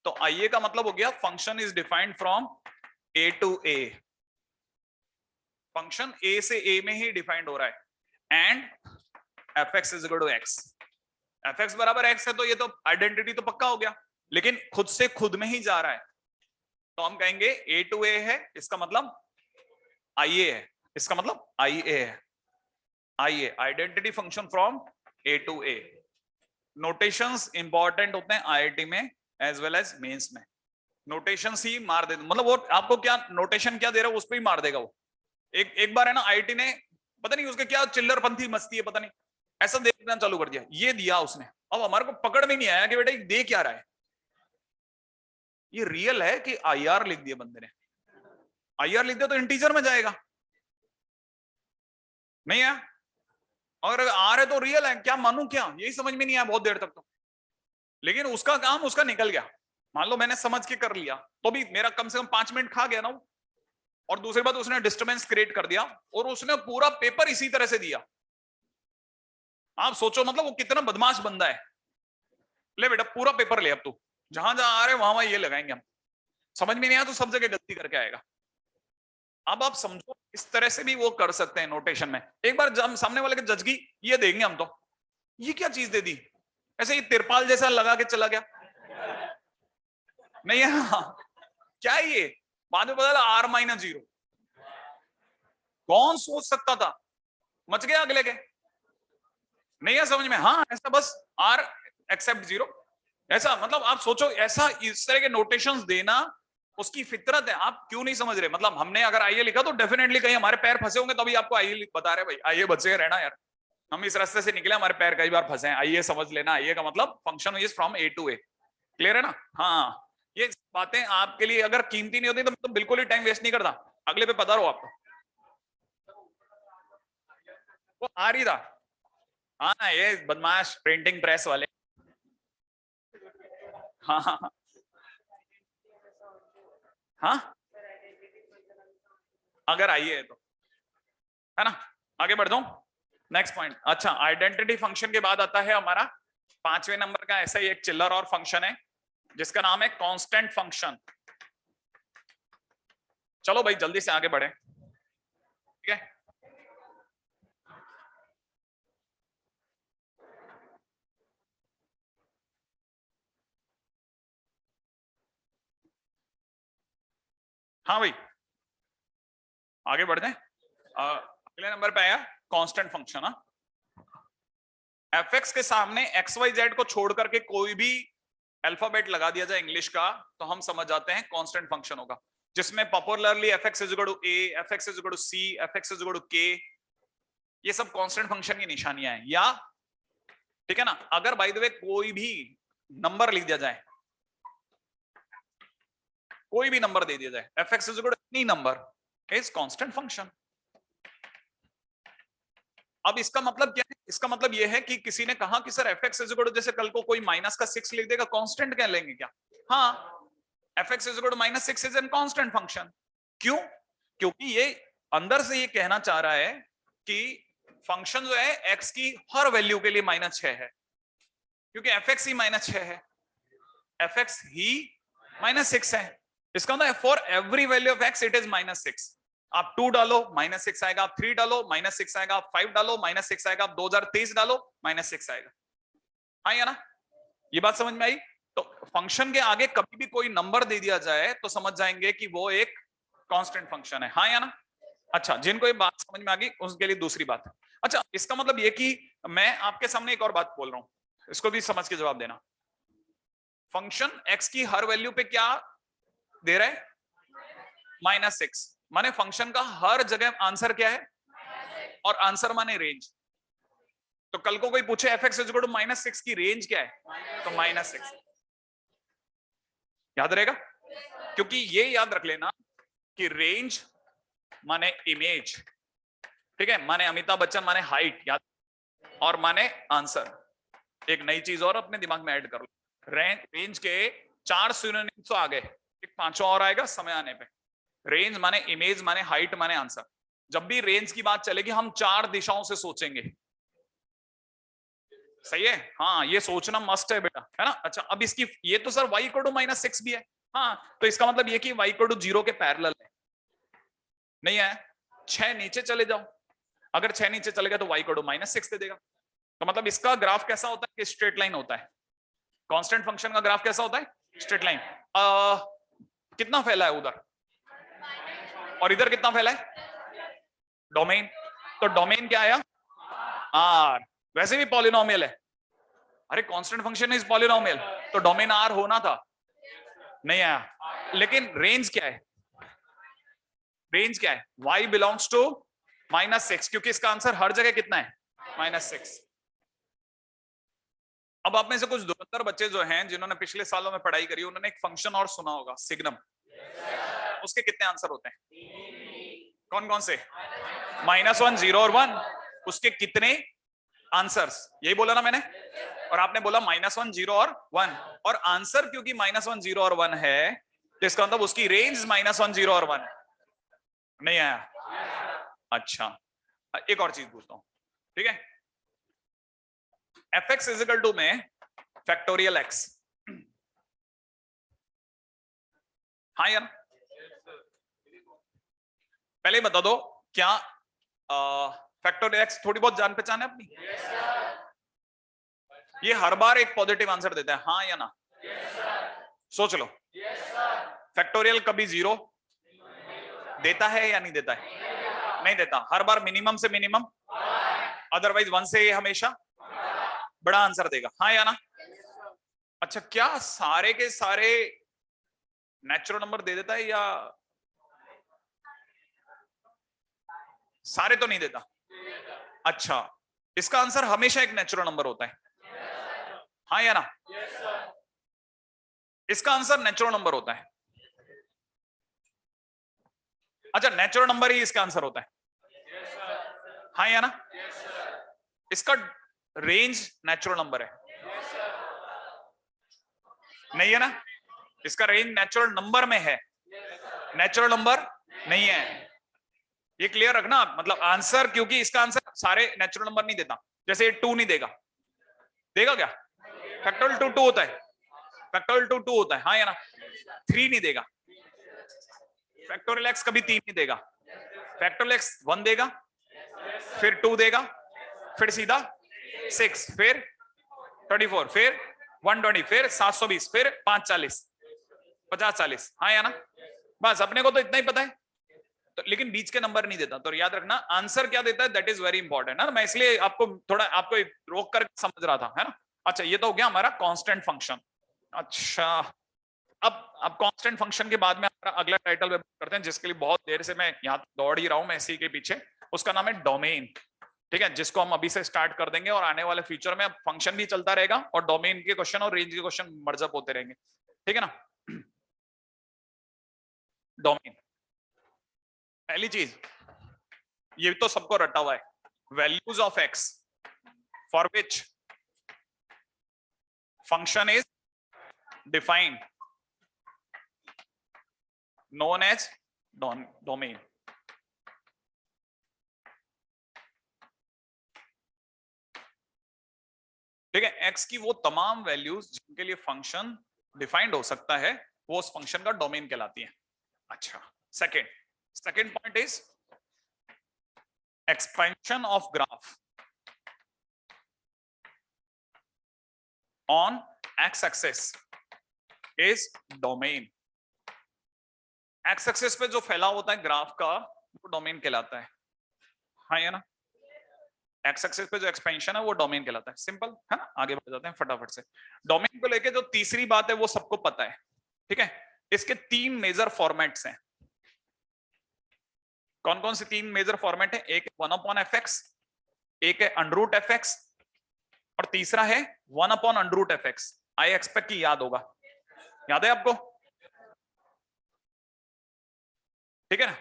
तो IA का मतलब हो गया function is defined from A to A। Function A से A में ही डिफाइंड हो रहा है, and fx is equal to x। fx बराबर x है तो ये तो आइडेंटिटी तो पक्का हो गया, लेकिन खुद से खुद में ही जा रहा है, तो हम कहेंगे A टू A है, इसका मतलब IA है, इसका मतलब IA है। IA identity function from A to A। Notations important होते हैं IIT में एज वेल एज मेंस में। नोटेशंस ही मार दे, मतलब वो आपको क्या नोटेशन क्या दे रहा है उस पर ही मार देगा वो। एक बार है ना IIT ने पता नहीं उसके क्या चिल्लरपंथी मस्ती है, पता नहीं ऐसा देखना चालू कर दिया, ये दिया उसने, अब हमारे को पकड़ में नहीं आया कि बेटा ये दे क्या रहा है। ये रियल है कि IR लिख दिया बंदे ने, IR लिख दिया तो इंटीजर में जाएगा, नहीं है। और आर है तो रियल है, क्या मानूं क्या, यही समझ में नहीं आया बहुत देर तक तो। लेकिन उसका काम उसका निकल गया, मान लो मैंने समझ के कर लिया तो भी मेरा कम से कम 5 मिनट खा गया ना वो। और दूसरी बात, उसने डिस्टर्बेंस क्रिएट कर दिया और उसने पूरा पेपर इसी तरह से दिया। आप सोचो मतलब वो कितना बदमाश बंदा है। ले बेटा पूरा पेपर ले, अब तू जहां जहां आ रहे वहां वहां ये लगाएंगे हम, समझ में नहीं आया तो सब जगह गलती करके आएगा। अब आप समझो इस तरह से भी वो कर सकते हैं नोटेशन में। एक बार जब सामने वाले के जज की ये देंगे हम, तो ये क्या चीज दे दी, ऐसे ही तिरपाल जैसा लगा के चला गया, नहीं है हाँ। क्या है ये, बाद में पता R-0, कौन सोच सकता था, मच गया अगले के, नहीं है समझ में? हाँ ऐसा बस R एक्सेप्ट 0 ऐसा, मतलब आप सोचो ऐसा इस तरह के नोटेशंस देना उसकी फितरत है। आप क्यों नहीं समझ रहे? मतलब हमने अगर आइए लिखा तो डेफिनेटली कहीं हमारे पैर फंसे होंगे तभी आपको आइए बता रहे भाई आइए बचे रहना यार, हम इस रास्ते से निकले हमारे पैर कई बार फंसे हैं, आइए समझ लेना। आइए का मतलब function is from A to A, clear है ना। हाँ, ये बातें आपके लिए अगर कीमती नहीं होती तो बिल्कुल ही टाइम वेस्ट नहीं करता, अगले पे पता रहो आपको। वो आ रही था, हाँ ये बदमाश प्रिंटिंग प्रेस वाले, हाँ हाँ हाँ, अगर आइए तो, है ना। आगे बढ़ जाऊं, नेक्स्ट पॉइंट। अच्छा, आइडेंटिटी फंक्शन के बाद आता है हमारा 5वें नंबर का ऐसा ही एक चिल्लर और फंक्शन है जिसका नाम है कांस्टेंट फंक्शन। चलो भाई जल्दी से आगे बढ़े। ठीक है। हाँ भाई आगे बढ़ते हैं। अगले नंबर पे आया कांस्टेंट फंक्शन। एफ एक्स के सामने एक्स वाई जेड को छोड़ करके कोई भी अल्फाबेट लगा दिया जाए इंग्लिश का तो हम समझ जाते हैं कांस्टेंट फंक्शन होगा, जिसमें popularly f x is equal to a, f x is equal to c, f x is equal to k, ये सब कांस्टेंट फंक्शन की निशानियां हैं। या ठीक है ना, अगर बाय द वे कोई भी नंबर लिख दिया जाए, कोई भी नंबर दे दिया जाए, f x is equal to any number is constant function. अब इसका मतलब क्या है? इसका मतलब यह है कि किसी ने कहा कि sir f x is equal to, जैसे कल को कोई -6 लिख देगा, कांस्टेंट क्या लेंगे क्या? हाँ, f x is equal to -6 is an constant function. क्यों? क्योंकि ये अंदर से ये कहना चाह रहा है कि फंक्शन जो है एक्स की हर वैल्यू के लिए -6 है, क्योंकि एफ एक्स ही -6 है, एफ एक्स ही -6 है। इसका मतलब for every value of x it is -6। आप 2 डालो -6 आएगा, आप 3 डालो -6 आएगा, आप 5 डालो -6 आएगा, आप 2023 डालो -6 आएगा। हाँ या ना, ये बात समझ में आई? तो फंक्शन के आगे कभी भी कोई नंबर दे दिया जाए तो समझ जाएंगे कि वो एक कांस्टेंट फंक्शन है। हाँ या ना? अच्छा, जिनको ये बात समझ में आ गई उसके लिए दूसरी बात। अच्छा, इसका मतलब ये कि मैं आपके सामने एक और बात बोल रहा हूं, इसको भी समझ के जवाब देना। फंक्शन एक्स की हर वैल्यू पे क्या दे रहा है? -6। माने फंक्शन का हर जगह आंसर क्या है? और आंसर माने रेंज। तो कल को कोई पूछे f x is equal to -6 की रेंज क्या है, तो -6 याद रहेगा। क्योंकि ये याद रख लेना कि रेंज माने इमेज, ठीक है, माने अमिताभ बच्चन, माने हाइट, याद, और माने आंसर। एक नई चीज और अपने दिमाग में ऐड कर लो, रेंज के 4 सिनोनिम्स तो आ गए, एक 5वां और आएगा समय आने पे। रेंज माने इमेज, माने हाइट, माने आंसर। जब भी रेंज की बात चलेगी हम 4 दिशाओं से सोचेंगे। सही है? हाँ, ये सोचना मस्ट है बेटा, है ना। अच्छा, अब इसकी ये तो सर y इक्वल टू -6 भी है। हाँ, तो इसका मतलब ये कि y इक्वल टू 0 के पैरेलल है। नहीं है? 6 नीचे चले जाओ, अगर 6 नीचे चले गए तो y इक्वल टू -6 दे देगा। तो मतलब इसका ग्राफ कैसा होता है कि स्ट्रेट लाइन होता है। कांस्टेंट फंक्शन का ग्राफ कैसा होता है? Straight line. कितना फैला है उधर और इधर कितना फैला है? डोमेन। तो डोमेन क्या आया? आर। वैसे भी पॉलिनोमियल है, अरे कांस्टेंट फंक्शन इज पॉलिनोमियल, तो डोमेन आर होना था, नहीं आया। लेकिन रेंज क्या है? रेंज क्या है? y बिलोंग्स टू -6, क्योंकि इसका आंसर हर जगह कितना है? -6। अब आप में से कुछ धुरंधर बच्चे जो हैं जिन्होंने पिछले सालों में पढ़ाई करी, उन्होंने एक फंक्शन और सुना होगा, सिग्नम। उसके कितने आंसर होते हैं? कौन कौन से? -1, 0 और 1। उसके कितने आंसर्स? यही बोला ना मैंने, और आपने बोला -1, 0 और 1। और आंसर क्योंकि -1, 0 और 1 है, तो इसका मतलब उसकी रेंज -1, 0 और 1 है। नहीं आया? अच्छा, एक और चीज पूछता हूं, ठीक है। एफ एक्स इजिकल टू में फैक्टोरियल एक्स, हाँ यार, पहले ही बता दो क्या फैक्टोरियल एक्स थोड़ी बहुत जान पहचान है अपनी? ये हर बार एक पॉजिटिव आंसर देता है, हाँ या ना? सोच लो, फैक्टोरियल कभी 0 देता है या नहीं देता है? नहीं देता, हर बार मिनिमम से मिनिमम, अदरवाइज 1 से हमेशा बड़ा आंसर देगा, हाँ या ना? अच्छा, क्या सारे के सारे नेचुरल नंबर दे देता है, या सारे तो नहीं देता? अच्छा, इसका आंसर हमेशा एक नेचुरल नंबर होता है, हाँ या ना? इसका आंसर नेचुरल नंबर होता है। अच्छा, नेचुरल नंबर ही इसका आंसर होता है, हाँ या ना? इसका रेंज नेचुरल नंबर है, नहीं है ना? इसका रेंज नेचुरल नंबर में है, नेचुरल नंबर नहीं है। ये क्लियर रखना आप, मतलब आंसर, क्योंकि इसका आंसर सारे नेचुरल नंबर नहीं देता। जैसे 2 नहीं देगा, देगा क्या? फैक्टोरियल 2 2 होता है, फैक्टोरियल 2 2 होता है, हाँ या ना? 3 नहीं देगा, फैक्टोरियल एक्स कभी 3 नहीं देगा, फैक्टोरियल x 1 देगा, फिर 2 देगा, फिर सीधा 6, फिर 24, फिर 120, फिर 720, फिर 540, 50-40, हाँ या ना? बस अपने को तो इतना ही पता है, तो लेकिन बीच के नंबर नहीं देता। तो याद रखना आंसर क्या देता है, दैट इज वेरी इंपॉर्टेंट है ना। मैं इसलिए आपको थोड़ा आपको रोक कर समझ रहा था, है ना। अच्छा, ये तो हो गया हमारा कांस्टेंट फंक्शन। अच्छा, अब कांस्टेंट फंक्शन के बाद में हमारा अगला टाइटल पे करते हैं, जिसके लिए बहुत देर से मैं यहाँ दौड़ ही रहा हूँ मैं इसी के पीछे। उसका नाम है डोमेन, ठीक है, जिसको हम अभी से स्टार्ट कर देंगे और आने वाले फ्यूचर में फंक्शन भी चलता रहेगा और डोमेन के क्वेश्चन और रेंज के क्वेश्चन मर्जअप होते रहेंगे, ठीक है ना। डोमेन, पहली चीज ये तो सबको रटा हुआ है, values of x for which function is defined known as domain। ठीक है, x की वो तमाम वैल्यूज जिनके लिए फंक्शन डिफाइंड हो सकता है वो उस फंक्शन का डोमेन कहलाती है। अच्छा, second point is expansion of graph on x axis is domain. X axis पे जो फैला होता है ग्राफ का वो डोमेन कहलाता है, हाँ या ना। एक्स एक्सिस पे जो एक्सपेंशन है वो डोमेन कहलाता है। सिंपल है ना, आगे बढ़ जाते हैं फटाफट से। डोमेन को लेके जो तीसरी बात है वो सबको पता है, ठीक है। इसके 3 मेजर फॉर्मेट्स हैं। कौन कौन से 3 मेजर फॉर्मेट है? एक 1/fx, एक है √fx और तीसरा है 1/√fx। आई एक्सपेक्ट की याद होगा, याद है आपको? ठीक है ना,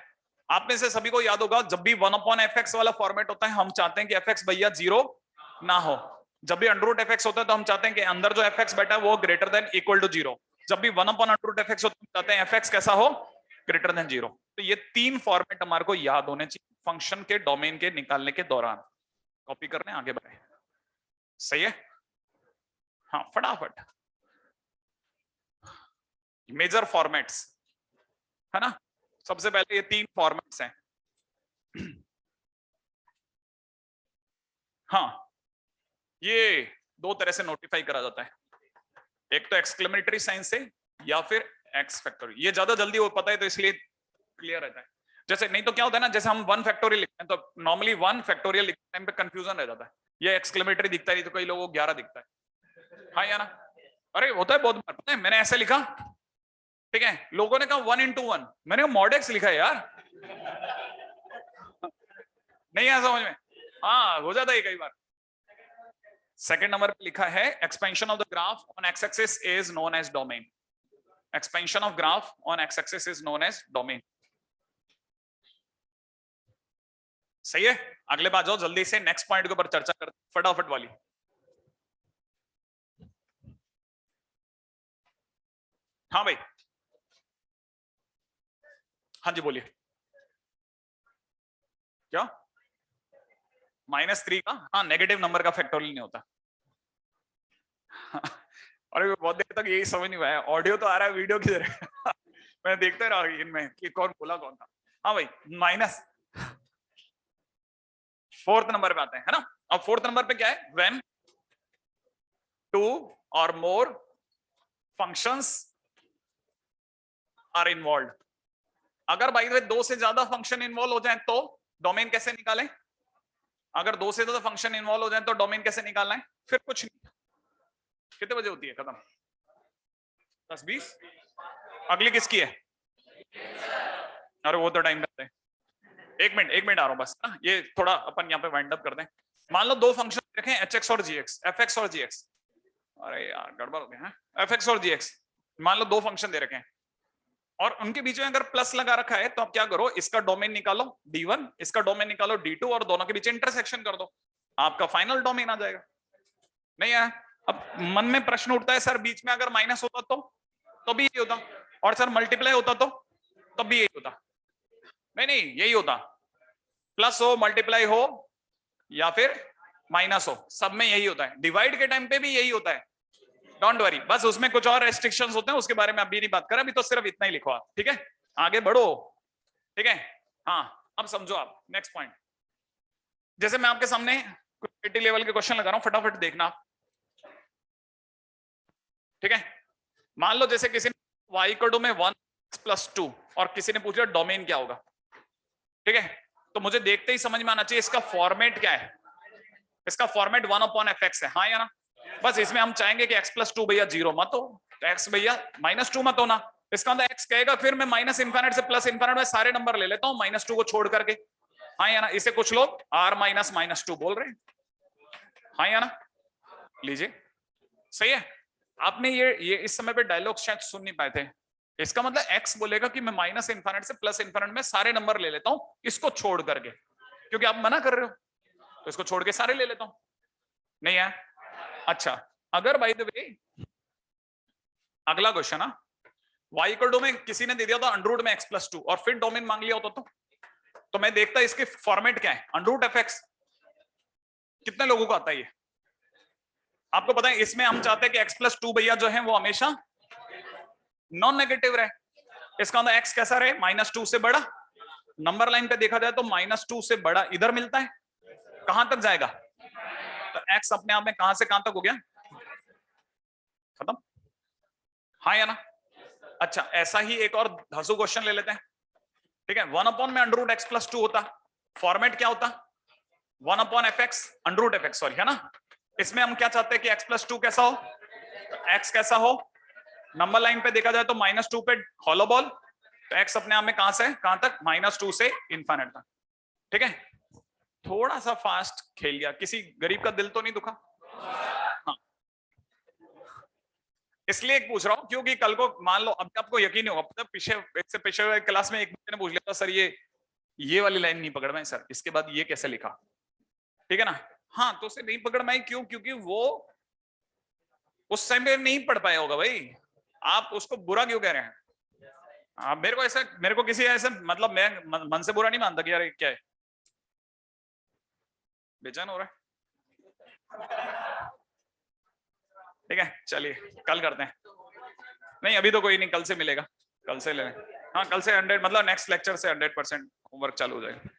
आप में से सभी को याद होगा जब भी 1/fx वाला फॉर्मेट होता है हम चाहते हैं कि fx भैया 0 ना हो। जब भी √fx होता है तो हम चाहते हैं कि अंदर जो fx बैठा है वो ग्रेटर देन इक्वल टू 0। जब भी 1/√fx होता है हम चाहते हैं fx कैसा हो, ग्रेटर देन 0। तो ये 3 फॉर्मेट हमारे को याद होने चाहिए फंक्शन के डोमेन के निकालने के दौरान। कॉपी करने आगे बढ़े, सही है? हाँ फटाफट, मेजर फॉर्मेट्स है ना। सबसे पहले ये 3 फॉर्मेट्स हैं। हाँ, ये 2 तरह से नोटिफाई करा जाता है, एक तो एक्सक्लेमेटरी साइन से या फिर एक्स फैक्टोरियल। ये ज्यादा जल्दी हो पता है तो इसलिए क्लियर रहता है। जैसे नहीं तो क्या होता है ना, जैसे हम 1 फैक्टोरियल लिखते हैं तो नॉर्मली 1 फैक्टोरियल लिखते टाइम पे कंफ्यूजन रह जाता है, ये एक्सक्लेमेटरी दिखता है तो कई लोगों को 11 दिखता है, हाँ या ना। अरे होता है बहुत बार, पता है मैंने ऐसे लिखा, ठीक है, लोगों ने कहा 1 into 1, मैंने मॉडेक्स लिखा है यार। नहीं आया समझ में? हाँ हो जाता है कई बार। सेकंड नंबर पे लिखा है expansion of the graph on x axis is known as domain. Expansion of graph on x axis is known as domain. सही है, अगले बात जाओ जल्दी से नेक्स्ट पॉइंट के ऊपर चर्चा करते फटाफट वाली। हाँ भाई, हाँ जी बोलिए। क्या -3 का? हाँ, नेगेटिव नंबर का फैक्टोरियल नहीं होता। अरे बहुत देर तक यही समझ नहीं आया, ऑडियो तो आ रहा है, वीडियो किधर है? मैं देखते रहा इनमें कि कौन बोला कौन था। हाँ भाई, फोर्थ नंबर पे आते हैं, है ना। अब फोर्थ नंबर पे क्या है? When 2 or more functions are involved। अगर बाई द वे 2 से ज्यादा फंक्शन इन्वॉल्व हो जाए तो डोमेन कैसे निकालें? अगर 2 से ज्यादा फंक्शन इन्वॉल्व हो जाए तो डोमेन कैसे निकालना है? फिर कुछ नहीं। कितने बजे होती है खत्म? 10-20। अगली किसकी है? अरे वो तो टाइम लगता है। एक मिनट आ रहा हूं बस ना, ये थोड़ा अपन यहाँ पे वाइंड अप कर दें। मान लो 2 फंक्शन रखें, hx और gx, fx और gx। अरे यार गड़बड़ हो गया है। fx और gx मान लो 2 फंक्शन दे रखे हैं और उनके बीच में अगर प्लस लगा रखा है तो आप क्या करो, इसका डोमेन निकालो d1, इसका डोमेन निकालो d2 और दोनों के बीच इंटरसेक्शन कर दो, आपका फाइनल डोमेन आ जाएगा। नहीं है? अब मन में प्रश्न उठता है सर बीच में अगर माइनस होता तो भी यही होता, और सर मल्टीप्लाई होता तो तब भी यही होता। नहीं यही होता, प्लस हो, मल्टीप्लाई हो या फिर माइनस हो, सब में यही होता है। डिवाइड के टाइम पे भी यही होता है, डोंट वरी। बस उसमें कुछ और रेस्ट्रिक्शंस होते हैं, उसके बारे में अभी नहीं बात करें, अभी तो सिर्फ इतना ही लिखो आप, ठीक है। आगे बढ़ो, ठीक है। हाँ अब समझो आप नेक्स्ट पॉइंट, जैसे मैं आपके सामने 80 लेवल के क्वेश्चन लगा रहा हूं, फटाफट देखना आप, ठीक है। मान लो जैसे किसी ने y इक्वल टू में 1+2 और किसी ने पूछा डोमेन क्या होगा, ठीक है। तो मुझे देखते ही समझ में आना चाहिए इसका फॉर्मेट क्या है। इसका फॉर्मेट 1/fx है, हाँ या ना। बस इसमें हम चाहेंगे कि x+2 भैया 0 मत हो, तो x भैया -2 मत होना। इसका मतलब x कहेगा फिर मैं माइनस इंफिनिट से प्लस इंफिनिट में सारे नंबर ले लेता हूं -2 को छोड़ करके, हाँ या ना। इसे कुछ लोग r -2 बोल रहे हैं, हाँ या ना। लीजिए, सही है। आपने ये इस समय पे डायलॉग शायद सुन नहीं पाए थे। इसका मतलब x बोलेगा कि मैं माइनस इंफिनिट से प्लस इंफिनिट में सारे नंबर ले लेता हूं इसको छोड़ करके, क्योंकि आप मना कर रहे हो तो इसको छोड़ के सारे ले लेता हूं, नहीं है। अच्छा, अगर बाय द वे अगला क्वेश्चन है y इक्वल टू में किसी ने दे दिया था अंडर रूट में x+2 और फिर डोमेन मांग लिया होता तो मैं देखता इसके फॉर्मेट क्या है, अंडर रूट fx। कितने लोगों को आता है ये? आपको पता है इसमें हम चाहते हैं कि x+2 भैया जो है वो हमेशा नॉन नेगेटिव रहे। इसका मतलब x कैसा रहे, -2 से बड़ा। नंबर लाइन पे देखा जाए तो -2 से बड़ा इधर मिलता है, कहां तक जाएगा, तो x अपने आप में कहां से कहां तक हो गया, खत्म, हाँ या ना। अच्छा, ऐसा ही एक और धांसू क्वेश्चन ले लेते हैं, ठीक है। 1 में अंडर रूट x+2 होता, फॉर्मेट क्या होता, 1/fx under root fx, sorry, है ना। इसमें हम क्या चाहते हैं कि x+2 कैसा हो, तो x कैसा हो, नंबर लाइन पे देखा जाए तो -2 पे हॉलो बॉल, तो x अपने आप में कहां से कहां तक, -2 से इंफिनिट तक, ठीक है। थोड़ा सा फास्ट खेल गया, किसी गरीब का दिल तो नहीं दुखा, हाँ। इसलिए पूछ रहा हूं क्योंकि कल को मान लो, अब आपको यकीन नहीं होगा, पता पीछे इससे पिछले क्लास में एक बच्चे ने पूछ लिया था, सर ये वाली लाइन नहीं पकड़ में सर, इसके बाद ये कैसे लिखा, ठीक है ना। हाँ, तो उसे नहीं पकड़ में आई, क्यों, क्योंकि वो उस समय नहीं पढ़ पाया होगा भाई। आप उसको बुरा क्यों कह रहे हैं? आप मेरे को किसी ऐसे मतलब मैं मन से बुरा नहीं मानता कि यार क्या है, बेचैन हो रहा है। ठीक है, चलिए कल करते हैं। नहीं अभी तो कोई नहीं, कल से मिलेगा, कल से ले लें। हाँ, कल से 100 मतलब नेक्स्ट लेक्चर से 100% होमवर्क चालू हो जाएगा।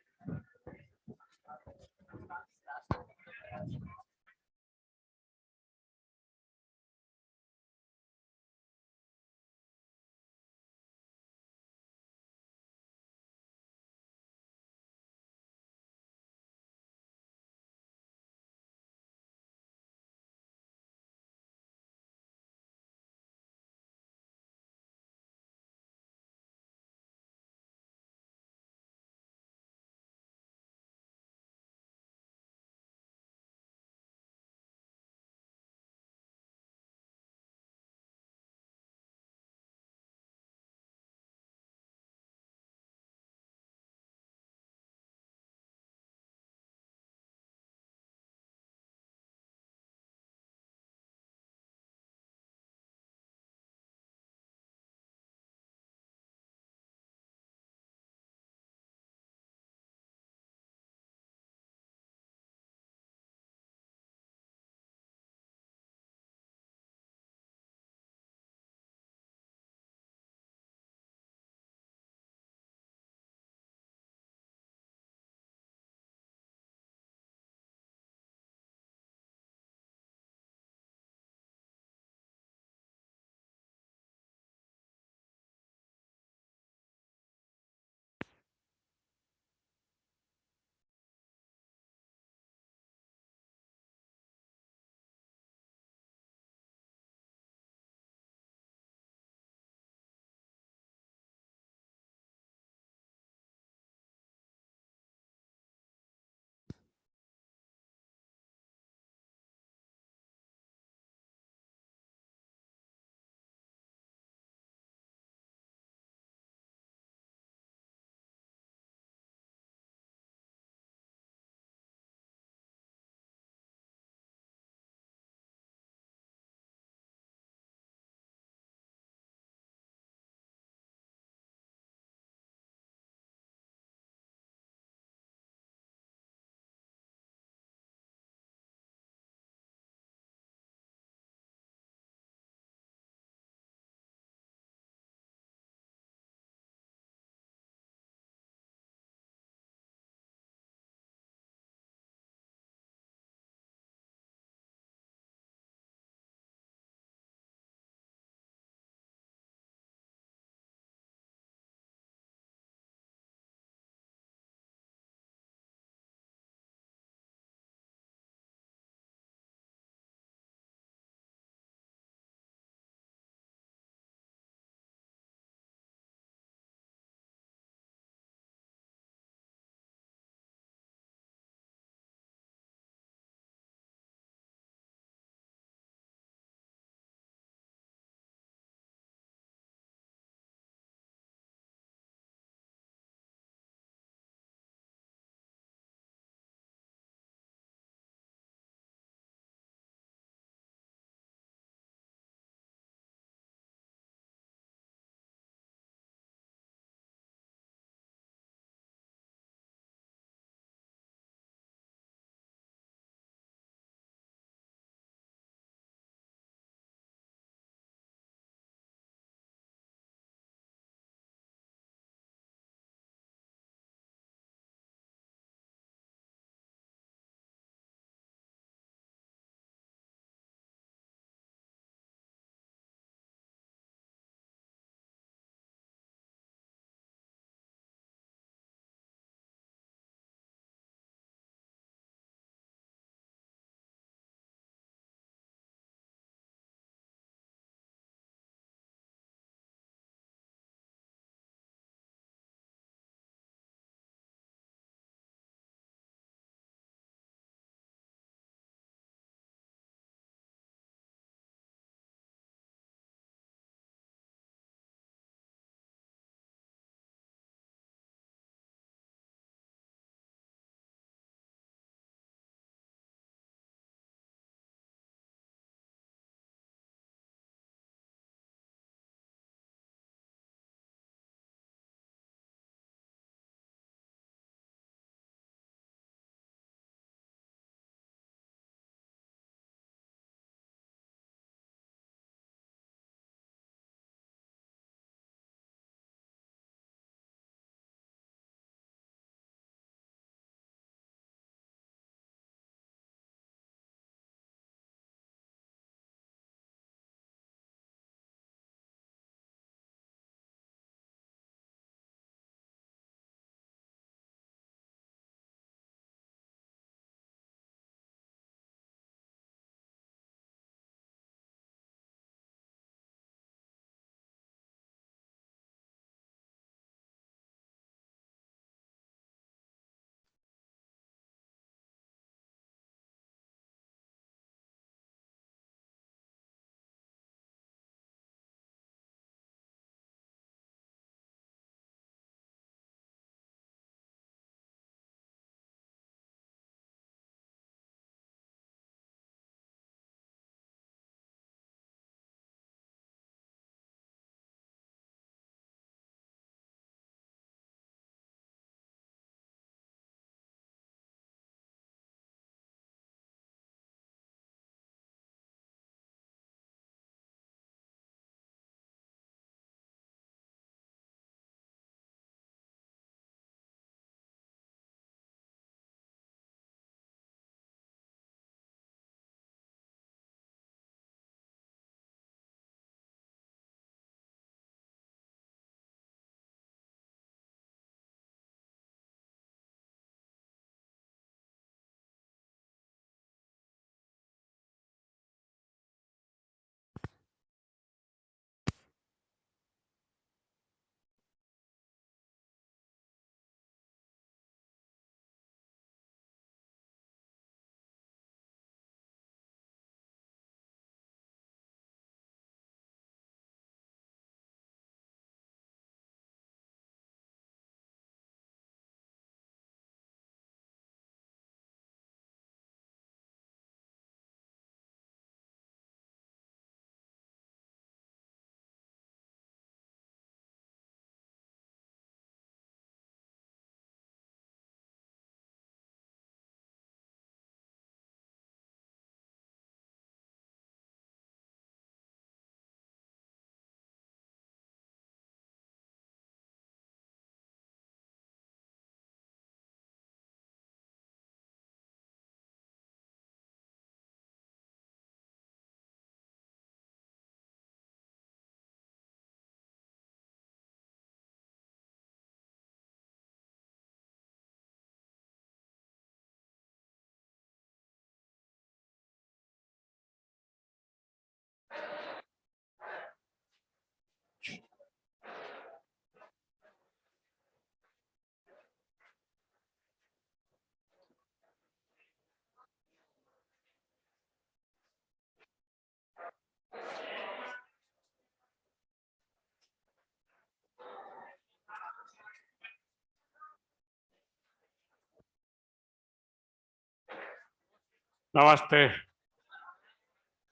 नमस्ते,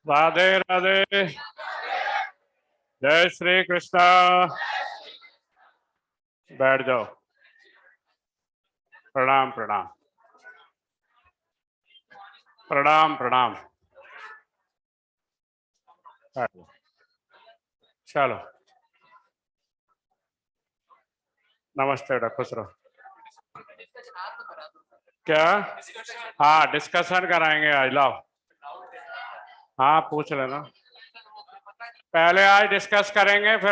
राधे राधे, जय श्री कृष्णा। बैठ जाओ। प्रणाम प्रणाम प्रणाम प्रणाम। बैठ जाओ। चलो, नमस्ते बेटा, खुश रहो। क्या? हाँ, डिस्कशन कराएंगे आज, लाओ। हाँ, पूछ लेना। पहले आज डिस्कस करेंगे, फिर